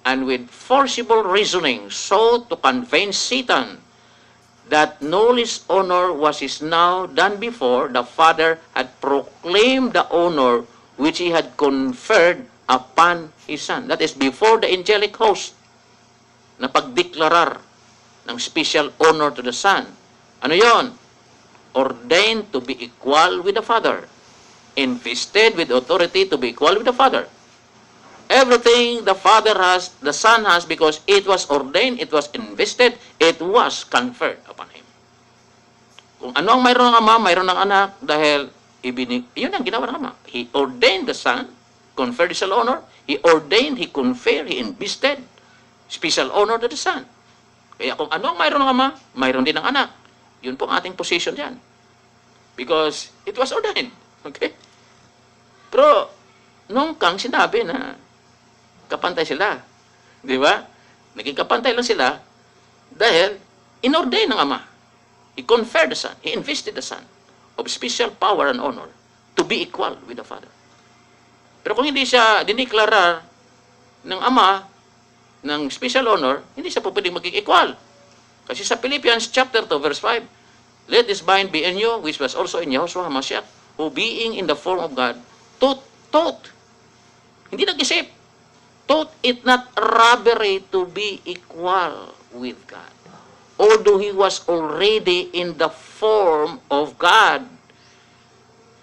and with forcible reasoning, so to convince Satan that no less honor was his now than before the Father had proclaimed the honor which He had conferred upon His Son. That is before the angelic host na pagdeklarar ng special honor to the Son. Ano yon? Ordained to be equal with the Father. Invested with authority to be equal with the Father. Everything the Father has, the Son has, because it was ordained, it was invested, it was conferred upon Him. Kung ano ang mayroon ng Ama, mayroon ng Anak, dahil yun ang ginawa ng Ama. He ordained the Son, conferred special honor, He ordained, He conferred, He invested special honor to the Son. Kaya kung ano ang mayroon ng Ama, mayroon din ng Anak. Yun po ang ating position dyan. Because it was ordained. Okay? Pero, nung kang sinabi na kapantay sila. Di ba? Naging kapantay lang sila dahil inordain ng Ama. He conferred the Son. He invested the Son of special power and honor to be equal with the Father. Pero kung hindi siya diniklara ng Ama ng special honor, hindi siya po pwedeng maging equal. Kasi sa Philippians chapter 2 verse 5, let this mind be in you, which was also in Yahushua HaMashiach, who being in the form of God, thought, hindi nag-isip, thought it not robbery to be equal with God. Although He was already in the form of God.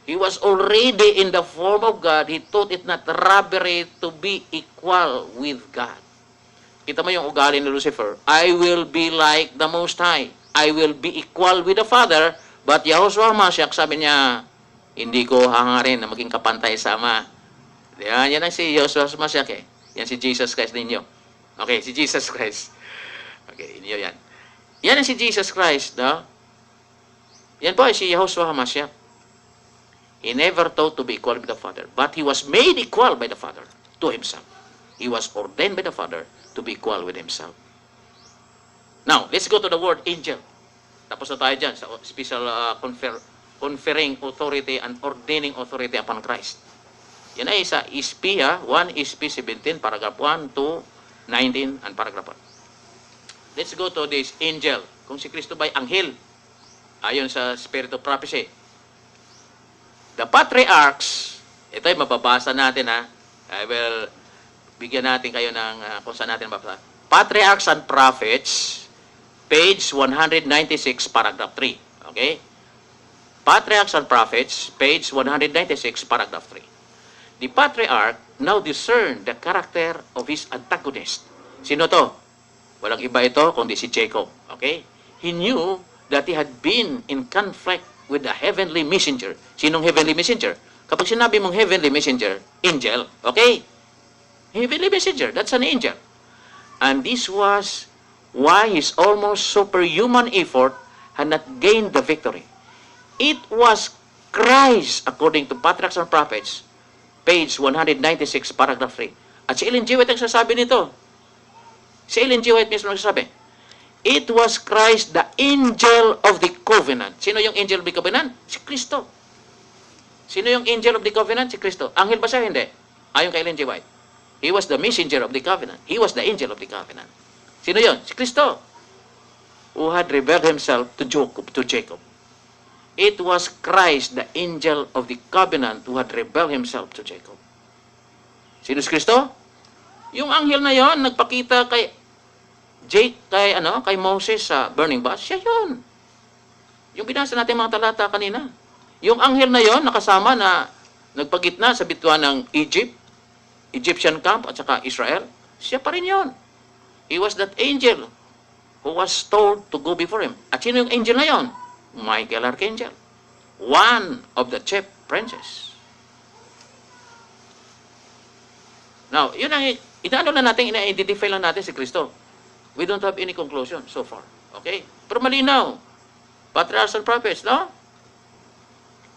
He was already in the form of God. He thought it not robbery to be equal with God. Kita mo yung ugali ni Lucifer. I will be like the Most High. I will be equal with the Father. But Yahushua HaMashiach, sabi niya, hindi ko hangarin na maging kapantay sa Ama. Yan ang si Yahushua HaMashiach eh. Yan si Jesus Christ ninyo. Okay, si Jesus Christ. Okay, inyo yan. Yan ang si Jesus Christ, no? Yan po ay si Yahushua HaMashiach. He never thought to be equal with the Father, but He was made equal by the Father to Himself. He was ordained by the Father to be equal with Himself. Now, let's go to the word angel. Tapos na tayo dyan sa special conferring authority and ordaining authority upon Christ. Yan ay sa ESP, 1 ESP 17, paragraph 1 to 19, and paragraph 1. Let's go to this angel. Kung si Kristo ba'y anghel, ayon sa Spirit of Prophecy. The patriarchs, ito ay mababasa natin ha. I will bigyan natin kayo ng kung saan natin mababasa. Patriarchs and Prophets, page 196, paragraph 3. Okay? Patriarchs and Prophets, page 196, paragraph 3. The patriarch now discerned the character of his antagonist. Sino to? Walang iba ito kundi si Jacob. Okay? He knew that he had been in conflict with the heavenly messenger. Sinong heavenly messenger? Kapag sinabi mong heavenly messenger, angel. Okay? Heavenly messenger, that's an angel. And this was why his almost superhuman effort had not gained the victory. It was Christ, according to Patriarchs and Prophets, page 196, paragraph 3. At si Ellen G. White ang sasabi nito. Si Ellen G. White mismo ang sasabi. It was Christ, the angel of the covenant. Sino yung angel of the covenant? Si Kristo. Sino yung angel of the covenant? Si Kristo. Anghel ba siya? Hindi. Ayon kay Ellen G. White. He was the messenger of the covenant. He was the angel of the covenant. Sino yon? Si Kristo. Who had revealed himself to Jacob. It was Christ, the angel of the covenant, who had rebelled himself to Jacob. Sino si Kristo? Yung anghel na yon, nagpakita kay Moses sa burning bush, siya yun. Yung binasa natin mga talata kanina. Yung anghel na yon, nakasama na nagpagitna sa bituan ng Egyptian camp at saka Israel, siya pa rin yun. He was that angel who was told to go before him. At sino yung angel na yon? Michael Archangel, one of the chief princes. Now, yun ang inaano na natin, ina-identify lang natin si Kristo. We don't have any conclusion so far. Okay? Pero malinaw. Patriarchs and Prophets, no?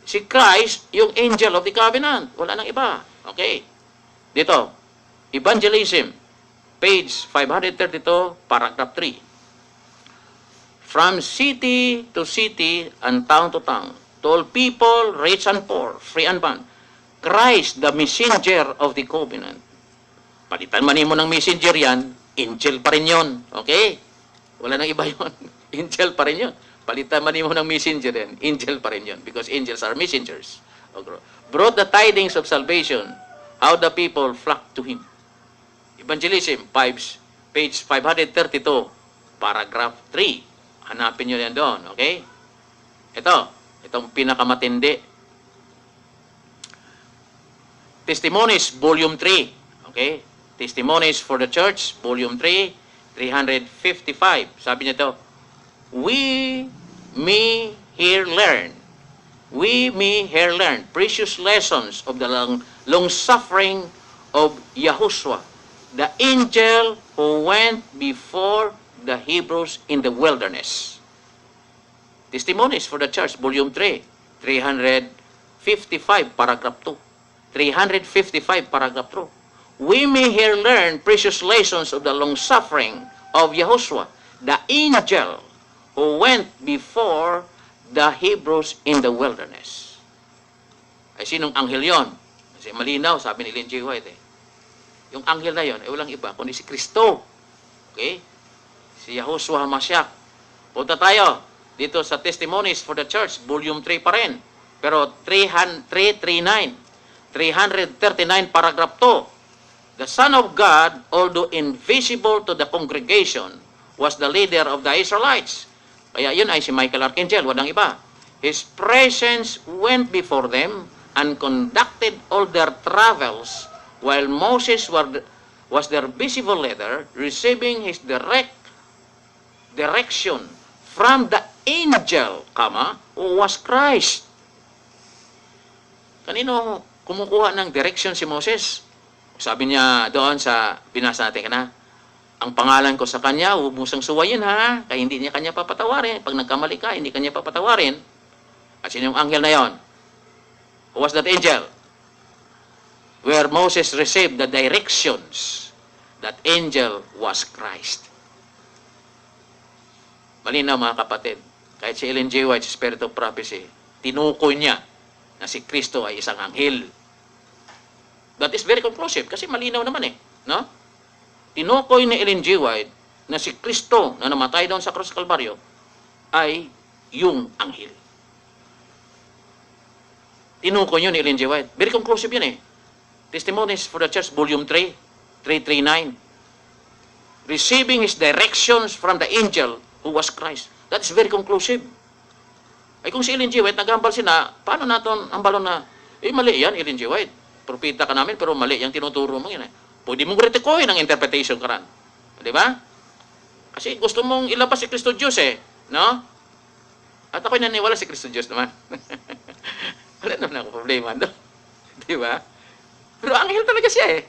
Si Christ, yung angel of the covenant. Wala nang iba. Okay? Dito, Evangelism, page 532, paragraph 3. From city to city and town to town, to all people, rich and poor, free and bond, Christ, the messenger of the covenant. Palitan man mo ng messenger yan, angel pa rin yun. Okay? Wala nang iba yun. Angel pa rin yun. Palitan man mo ng messenger yan, angel pa rin yun. Because angels are messengers. Brought the tidings of salvation, how the people flocked to Him. Evangelism, page 532, paragraph 3. Hanapin nyo yan doon, okay? Itong pinakamatindi. Testimonies, volume 3. Okay? Testimonies for the Church, volume 3, 355. Sabi niya to, we may here learn precious lessons of the long-suffering of Yahushua, the angel who went before the Hebrews in the wilderness. Testimonies for the Church, volume 3, 355, paragraph 2. 355, paragraph 2. We may here learn precious lessons of the long-suffering of Yahushua, the angel who went before the Hebrews in the wilderness. Ay, sinong anghel yon? Kasi malinaw, sabi ni Ellen G. White. Yung anghel na yon ay walang iba, kundi si Kristo. Okay? Si Yahushua HaMashiach. Punta tayo dito sa Testimonies for the Church, volume 3 pa rin. Pero 339, paragraph 2. The Son of God, although invisible to the congregation, was the leader of the Israelites. Kaya yun ay si Michael Archangel, walang iba. His presence went before them and conducted all their travels, while Moses was their visible leader, receiving his direction from the angel, who was Christ. Kanino kumukuha ng direction si Moses? Sabi niya doon sa binasa natin na, ang pangalan ko sa kanya, huwag mo siyang suwayin ha, kaya hindi niya kanya papatawarin. Pag nagkamali ka, hindi kanya papatawarin. At sino yung anghel na yon? Who was that angel? Where Moses received the directions, that angel was Christ. Malinaw mga kapatid, kahit si Ellen G. White, Spirit of Prophecy, tinukoy niya na si Kristo ay isang anghel. That is very conclusive kasi malinaw naman no? Tinukoy ni Ellen G. White na si Kristo na namatay doon sa krus Kalbaryo ay yung anghel. Tinukoy yun ni Ellen G. White. Very conclusive yun Testimonies for the Church, volume 3, 339. Receiving his directions from the angel who was Christ. That's very conclusive. Ay kung si Ellen G. White nagambal sila, paano natin ambalon na, mali yan, Ellen G. White. Propita ka namin, pero mali yung tinuturo mo yan Pwede mong kritikuhin ang interpretation ka ran. Di ba? Kasi gusto mong ilabas si Kristo Diyos no? At ako'y naniwala si Kristo Diyos naman. Wala naman ako problema doon. Di ba? Pero anghel talaga siya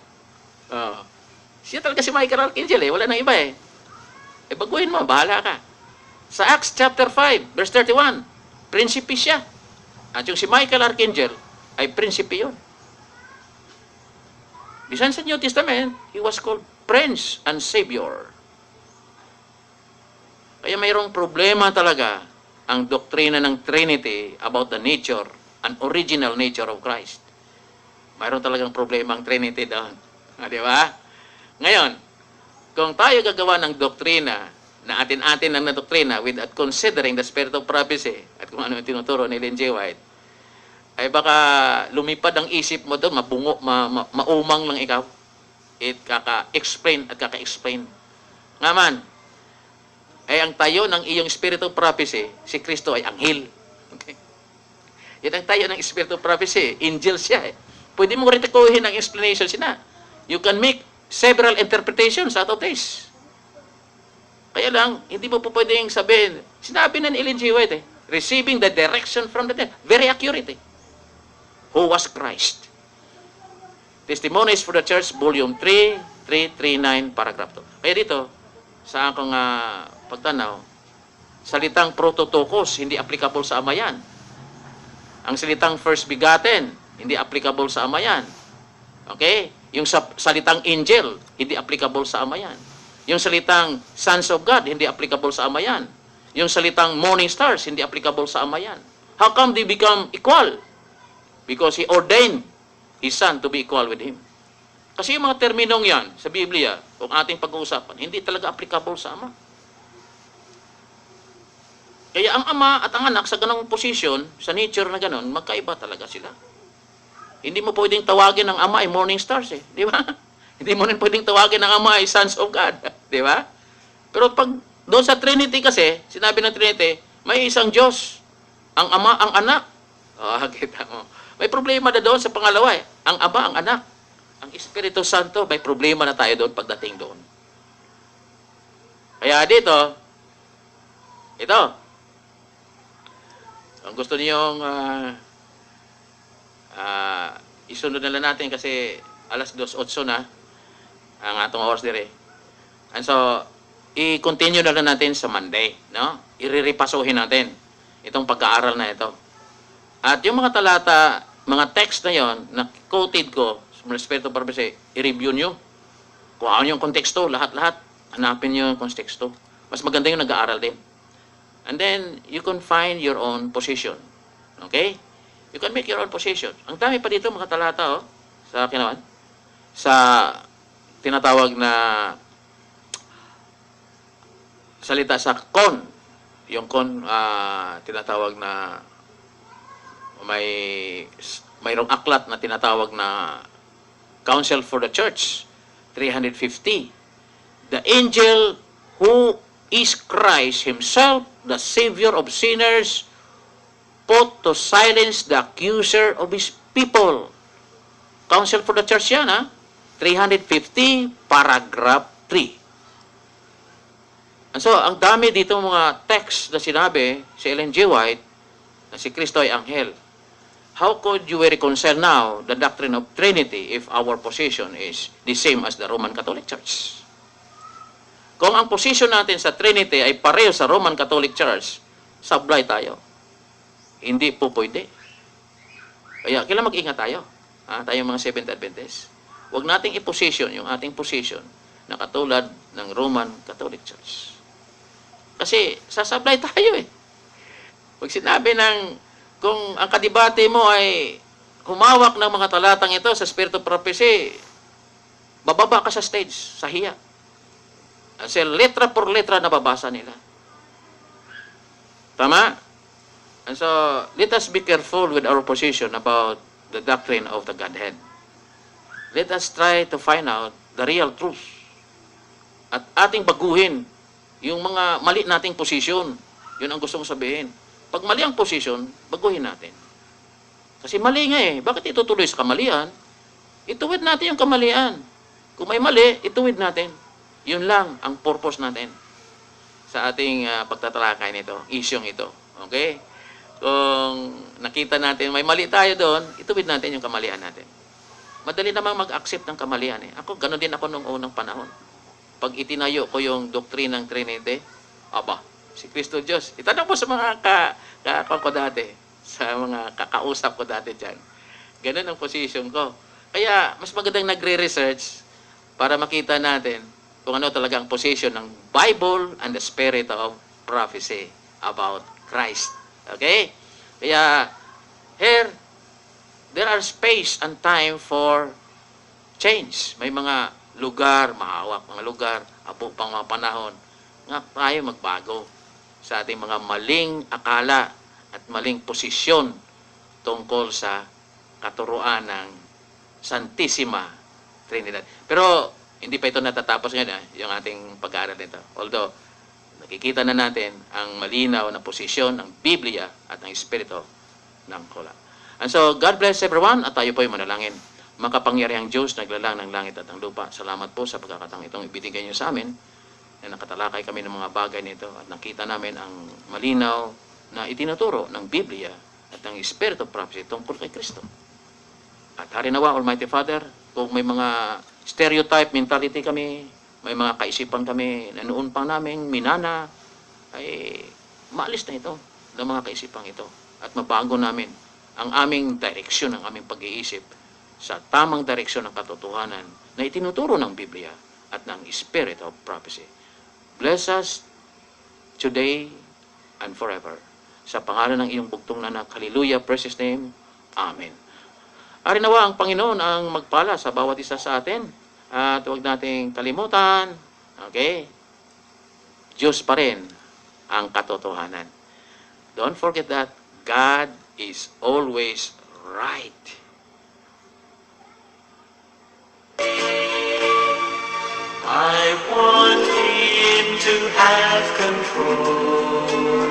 Siya talaga si Michael Archangel Wala nang iba baguhin mo, bahala ka. Sa Acts chapter 5, verse 31, prinsipe siya. At yung si Michael Archangel ay prinsipe yun. Bisan sa New Testament, he was called Prince and Savior. Kaya mayroong problema talaga ang doktrina ng Trinity about the nature and original nature of Christ. Mayroon talagang problema ang Trinity doon. Di ba? Ngayon, kung tayo gagawa ng doktrina na atin-atin ang doktrina without considering the Spirit of Prophecy at kung ano yung tinuturo ni Ellen G. White, ay baka lumipad ang isip mo doon, mabungo, maumang lang ikaw. Kaka-explain at kaka-explain. Nga man, ay ang tayo ng iyong Spirit of Prophecy, si Kristo ay anghel. Okay? Yan ang tayo ng Spirit of Prophecy, angel siya Pwede mo rin takuhin ang explanation siya. You can make several interpretations out of this. Kaya lang, hindi mo po pwedeng sabihin, sinabi na ni Ellen G. White receiving the direction from the dead. Very accurate Who was Christ. Testimonies for the Church, volume 3, 339, paragraph 2. Kaya dito, sa akong pagtanaw, salitang prototokos, hindi applicable sa Ama yan. Ang salitang first begotten, hindi applicable sa Ama yan. Okay? Yung salitang angel, hindi applicable sa Ama yan. Yung salitang sons of God, hindi applicable sa Ama yan. Yung salitang morning stars, hindi applicable sa Ama yan. How come they become equal? Because He ordained His Son to be equal with Him. Kasi yung mga terminong yan sa Biblia, kung ating pag-uusapan, hindi talaga applicable sa Ama. Kaya ang Ama at ang Anak sa ganong posisyon, sa nature na ganon, magkaiba talaga sila. Hindi mo pwedeng tawagin ng Ama ay morning stars Di ba? Hindi mo rin pwedeng tawagin ng Ama ay sons of God. Di ba? Pero pag Doon sa Trinity kasi, sinabi ng Trinity, may isang Diyos. Ang Ama, ang Anak. Oh, kita mo. May problema na doon sa pangalawa eh. Ang Ama, ang Anak. Ang Espiritu Santo, may problema na tayo doon pagdating doon. Kaya dito, ito, ang gusto niyong isunod na lang natin kasi alas 2:08 na ang atong oras dire. And so, i-continue na lang natin sa Monday, no? Iriripasuhin natin itong pag-aaral na ito. At yung mga talata, mga text na yon na quoted ko sa Espiritu Prophecy, i-review nyo. Kung ano yung konteksto, lahat-lahat, hanapin nyo yung konteksto. Mas maganda yung nag-aaral din. And then, you can find your own position. Okay? You can make your own position. Ang dami pa dito mga talata, oh, sa akin naman. Sa tinatawag na salita sa con. Yung con, tinatawag na mayroong aklat na tinatawag na Counsel for the Church, 350. The angel who is Christ himself, the Savior of sinners, put to silence the accuser of his people. Counsel for the Church yan, ha? 350, paragraph 3. And so, ang dami dito mga text na sinabi si Ellen G. White na si Kristo ay anghel. How could you reconcile now the doctrine of Trinity if our position is the same as the Roman Catholic Church? Kung ang position natin sa Trinity ay pareho sa Roman Catholic Church, sablay tayo. Hindi po pwede. Kaya, kailan mag-ingat tayo? Tayong mga Seventh Adventists. Huwag nating i-position yung ating position na katulad ng Roman Catholic Church. Kasi, sasablay tayo eh. Pag sinabi ng, kung ang kadibate mo ay humawak ng mga talatang ito sa Spirit of Prophecy, bababa ka sa stage, sa hiya. Kasi letra por letra nababasa nila. Tama? And so, let us be careful with our position about the doctrine of the Godhead. Let us try to find out the real truth. At ating baguhin yung mga mali nating position. Yun ang gusto kong sabihin. Pag mali ang position, baguhin natin. Kasi mali nga eh. Bakit itutuloy sa kamalian? Ituwid natin yung kamalian. Kung may mali, ituwid natin. Yun lang ang purpose natin sa ating pagtatalakay nito, isyong ito. Okay? Kung nakita natin may mali tayo doon, ituwid natin yung kamalian natin. Madali namang mag-accept ng kamalian eh. Ako, gano'n din ako nung unang panahon. Pag itinayo ko yung doctrine ng Trinity, si Kristo Diyos. Itanong mo sa mga ko dati, sa mga kakausap ko dati dyan. Ganun ang position ko. Kaya, mas magandang nagre-research para makita natin kung ano talaga ang position ng Bible and the Spirit of Prophecy about Christ. Okay? Kaya, here, there are space and time for change. May mga lugar, mahawak mga lugar, apo pang mga panahon, nga tayo magbago sa ating mga maling akala at maling posisyon tungkol sa katuruan ng Santissima Trinidad. Pero hindi pa ito natatapos ngayon yung ating pag-aaral nito. Although, nakikita na natin ang malinaw na posisyon ng Biblia at ng Espiritu ng Kula. And so, God bless everyone at tayo po ay manalangin. Makapangyarihang Diyos, naglalang ng langit at ang lupa. Salamat po sa pagkakataong itong ibinigay niyo sa amin na nakatalakay kami ng mga bagay nito at nakita namin ang malinaw na itinuturo ng Biblia at ng Spirit of Prophecy tungkol kay Kristo. At harinawa, Almighty Father, kung may mga stereotype mentality kami, may mga kaisipan kami na noon pa namin minana, ay maalis na ito ng mga kaisipang ito at mabago namin ang aming direksyon, ang aming pag-iisip sa tamang direksyon ng katotohanan na itinuturo ng Biblia at ng Spirit of Prophecy. Bless us today and forever. Sa pangalan ng iyong bugtong na anak, hallelujah, precious name, Amen. Ari nawa ang Panginoon ang magpala sa bawat isa sa atin. At huwag nating kalimutan, okay, Diyos pa rin ang katotohanan. Don't forget that God is always right. I want Him to to have control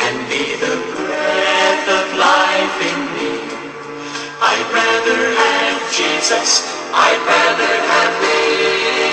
and be the breath of life in me. I'd rather have Jesus, I'd rather have me.